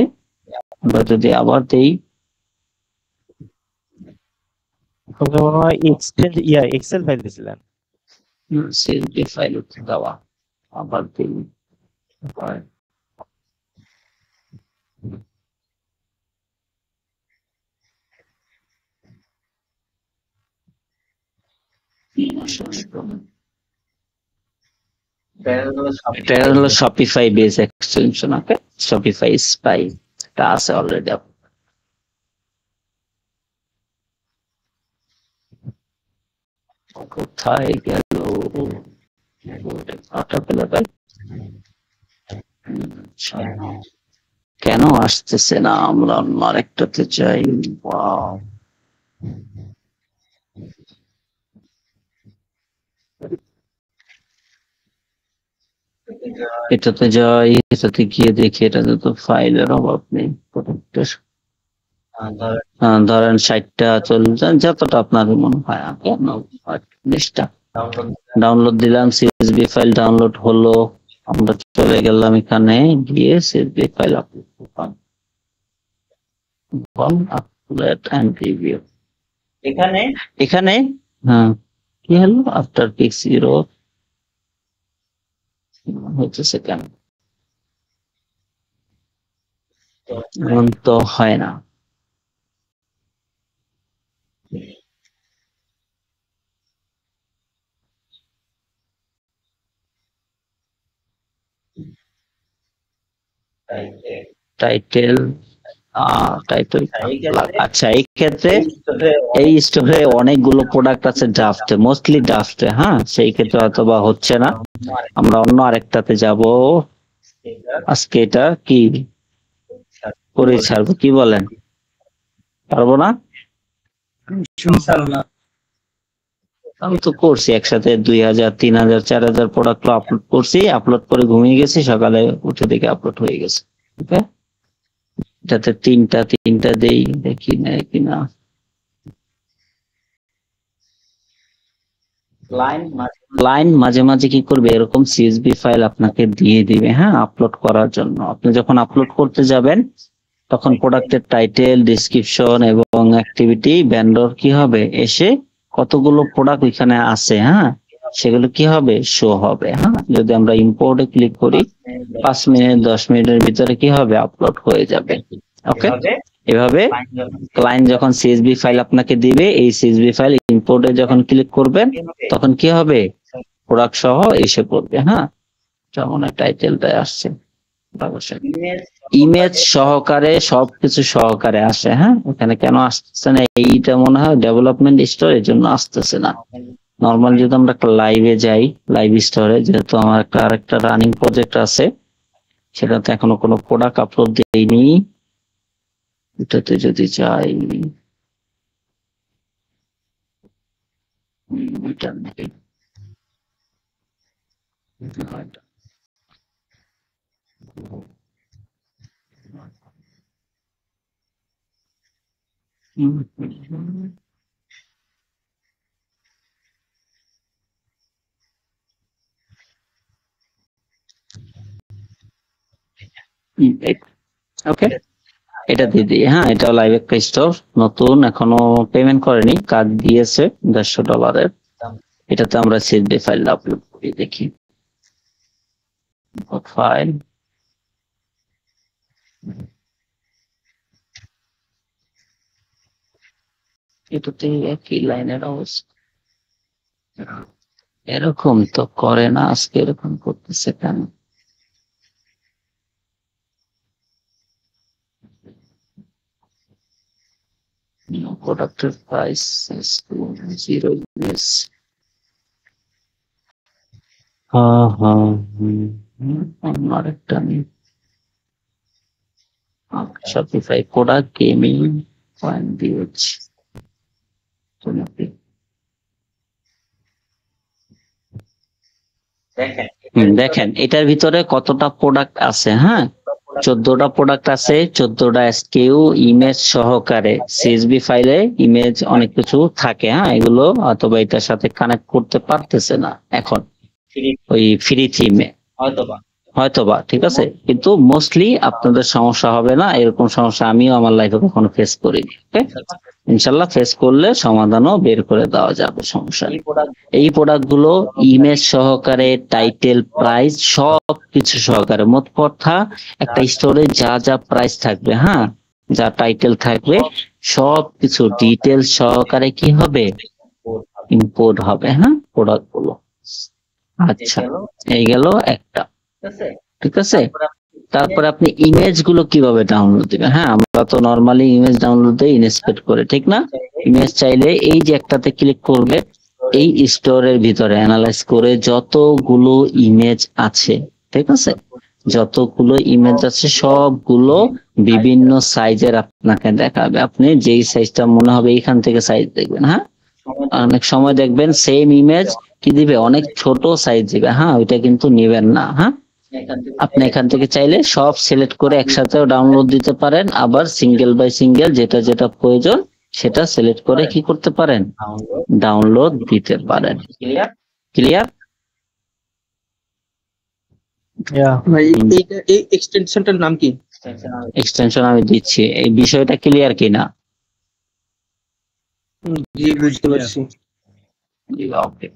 আমরা যদি আবার দেই, আপনার মনে হয় এক্সেল ফাইল দিছিলেন। সিএসভি ফাইল দেওয়া আবার দিই, এটা হলো শপিফাই বেস এক্সটেনশন। ওকে শপিফাই স্পাই এটা আছে অলরেডি। কোথায় গেল অটোপেলেবল, কেন আসতেছে না? আমরা অন্য আরেকটাতে চাই। ওয়াও এটাতে যাই, এটাতে গিয়ে দেখি এটাতে তো ফাইলের অভাব নেই। ধরেন 60টা 40টা যতটা আপনার মনে হয় জিনিসটা ডাউনলোড দিলাম, সিএসভি ফাইল ডাউনলোড হলো, আমরা চলে গেলাম এখানে গিয়ে CSV file upload and preview. এখানে হ্যাঁ কি হলো আফটার পিক 0 হচ্ছে সেকেন্ড তো হয় না। Title title. আচ্ছা, এই ক্ষেত্রে এই স্টোরে অনেকগুলো প্রোডাক্ট আছে ড্রাফটে, মোস্টলি ড্রাফটে। হ্যাঁ, সেই ক্ষেত্রে হয়তো বা হচ্ছে না, আমরা অন্য আরেকটাতে যাব। আজকে এটা কি করে ছাড়বো, কি বলেন? পারবো না? ইনশাআল্লাহ। আমি তো করছি একসাথে 2000 3000 4000 প্রোডাক্ট আপলোড করছি, আপলোড করে ঘুমিয়ে গেছি, সকালে উঠে দেখে আপলোড হয়ে গেছে। ওকে, এটাতে তিনটা তিনটা দেই, দেখি না কিনা। লাইন মাঝে মাঝে কি করবে, এরকম সিএসভি ফাইল আপনাকে দিয়ে দিবে, হ্যাঁ, আপলোড করার জন্য। আপনি যখন আপলোড করতে যাবেন তখন প্রোডাক্টের টাইটেল, ডেসক্রিপশন এবং অ্যাক্টিভিটি, ভেন্ডর কি হবে, এসে কতগুলো প্রোডাক্ট এখানে আছে, হ্যাঁ, সেগুলো কি হবে, শো হবে। হ্যাঁ, যদি আমরা ইম্পোর্টে ক্লিক করি 5 মিনিট 10 মিনিটের ভিতরে কি হবে, আপলোড হয়ে যাবে। ওকে, এভাবে ক্লায়েন্ট যখন সিএসভি ফাইল আপনাকে দিবে, এই সিএসভি ফাইল ইম্পোর্টে যখন ক্লিক করবেন তখন কি হবে, প্রোডাক্ট সহ এসে পড়বে। হ্যাঁ, যেমন টাইটেলটা আসছে, ইমেজ সহকারে, সবকিছু সহকারে আসে। হ্যাঁ, এখানে কেন আসতেছে না, এইটা মনে হয় ডেভেলপমেন্ট স্টোর, এর জন্য আসতেছে না। নর্মাল যদি আমরা লাইভে যাই, লাইভ স্টোরে, যেহেতু আমার আরেকটা রানিং প্রজেক্ট আছে, সেটাতে এখনো কোনো প্রোডাক্ট আপলোড দেইনি, এটাতে যদি যাই, এটা নেই। ওকে, এটা দিয়ে দিই। হ্যাঁ, এটা লাইভ একটা স্টোর, নতুন, এখনো পেমেন্ট করেনি, কার্ড দিয়েছে $150। এটাতে আমরা সিএসভি ফাইল আপলোড করি, দেখি ফাইল। এটাতে একই লাইনের অবস্থা, এরকম তো করে না, আজকে এরকম করতেছে কেন? প্রোডাক্টের প্রাইস 0 ইউএস। হ্যাঁ হ্যাঁ, অন্য আরেকটা আমি শপিফাই প্রোডাক্ট গেমিং পয়েন্ট দিয়েছি। দেখেন এটার ভিতরে কতটা প্রোডাক্ট আছে। হ্যাঁ, 14টা প্রোডাক্ট আছে, 14টা এসকিউ, ইমেজ সহকারে। সিএসভি ফাইলে ইমেজ অনেক কিছু থাকে, হ্যাঁ, এগুলো অথবা এটার সাথে কানেক্ট করতে পারতেছে না এখন ওই ফ্রি থিমে, হয়তোবা ঠিক আছে, কিন্তু মোস্টলি আপনাদের সমস্যা হবে না, এরকম সমস্যা আমিও আমার লাইফে কখনো ফেস করিনি। ওকে, ইনশাল্লাহ ফেস করলে সমাধানও বের করে দেওয়া যাবে, সমস্যা নেই। এই প্রোডাক্ট গুলো ইমেজ সহকারে, টাইটেল, প্রাইস, সব কিছু সহকারে, মোট কথা একটা স্টোরে যা যা প্রাইস থাকবে, হ্যাঁ, যা টাইটেল থাকবে, সব কিছু ডিটেল সহকারে কি হবে, ইম্পোর্ট হবে। হ্যাঁ, প্রোডাক্ট গুলো। আচ্ছা, এই গেল একটা, ঠিক আছে। তারপরে আপনি ইমেজ গুলো কিভাবে ডাউনলোড দিবেন? হ্যাঁ, আমরা তো নরমালি ইমেজ ডাউনলোড দিই ইনস্পেক্ট করে, ঠিক না? ইমেজ চাইলে এই যে একটাতে ক্লিক করবে, এই স্টোরের ভিতরে অ্যানালাইজ করে যতগুলো ইমেজ আছে, ঠিক আছে, যতগুলো ইমেজ আছে সবগুলো বিভিন্ন সাইজের আপনাকে দেখাবে। আপনি যেই সাইজটা মনে হবে এখান থেকে সাইজ দেখবেন। হ্যাঁ, অনেক সময় দেখবেন সেম ইমেজ কি দিবে, অনেক ছোট সাইজ দিবে। হ্যাঁ, ওইটা কিন্তু নিবেন না। হ্যাঁ, আপনি এখান থেকে চাইলে সব সিলেক্ট করে একসাথেও ডাউনলোড দিতে পারেন, আবার সিঙ্গেল বাই সিঙ্গেল যেটা যেটা প্রয়োজন সেটা সিলেক্ট করে কি করতে পারেন, ডাউনলোড দিতে পারেন। ক্লিয়ার? ভাই এই এক্সটেনশনটার নাম কি? এক্সটেনশন আমি দিচ্ছি, এই বিষয়টা ক্লিয়ার কিনা? জি, বুঝতে পারছি। ওকে,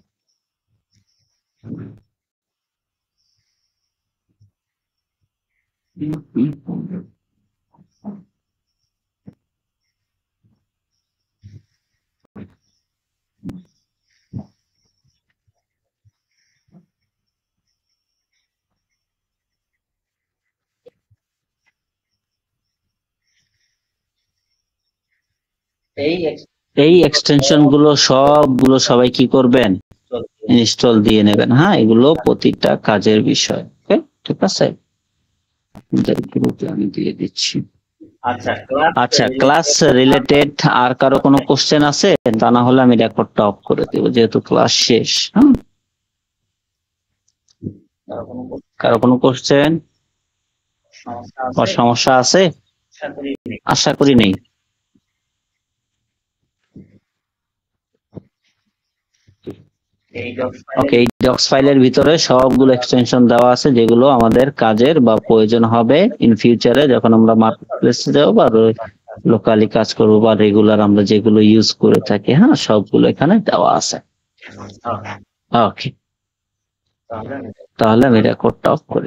এই এক্সটেনশন গুলো সবগুলো সবাই কি করবেন, ইনস্টল দিয়ে নেবেন। হ্যাঁ, এগুলো প্রতিটা কাজের বিষয়। ওকে, ঠিক আছে, গ্রুপে আমি দিয়ে দিচ্ছি। আচ্ছা, ক্লাস রিলেটেড আর কারো কোনো কোশ্চেন আছে? তা না হলে আমি রেকর্ডটা অফ করে দেব, যেহেতু ক্লাস শেষ। হ্যাঁ, কারো কোনো কোশ্চেন বা সমস্যা আছে? আশা করি নেই। ওকে, এই ডক্স ফাইলের ভিতরে সবগুলো এক্সটেনশন দেওয়া আছে যেগুলো আমাদের কাজের বা প্রয়োজন হবে ইন ফিউচারে, যখন আমরা মার্কেট প্লেসে যাবো বা লোকালি কাজ করবো বা রেগুলার আমরা যেগুলো ইউজ করে থাকি। হ্যাঁ, সবগুলো এখানে দেওয়া আছে। ওকে, তাহলে আমি রেকর্ডটা অফ করে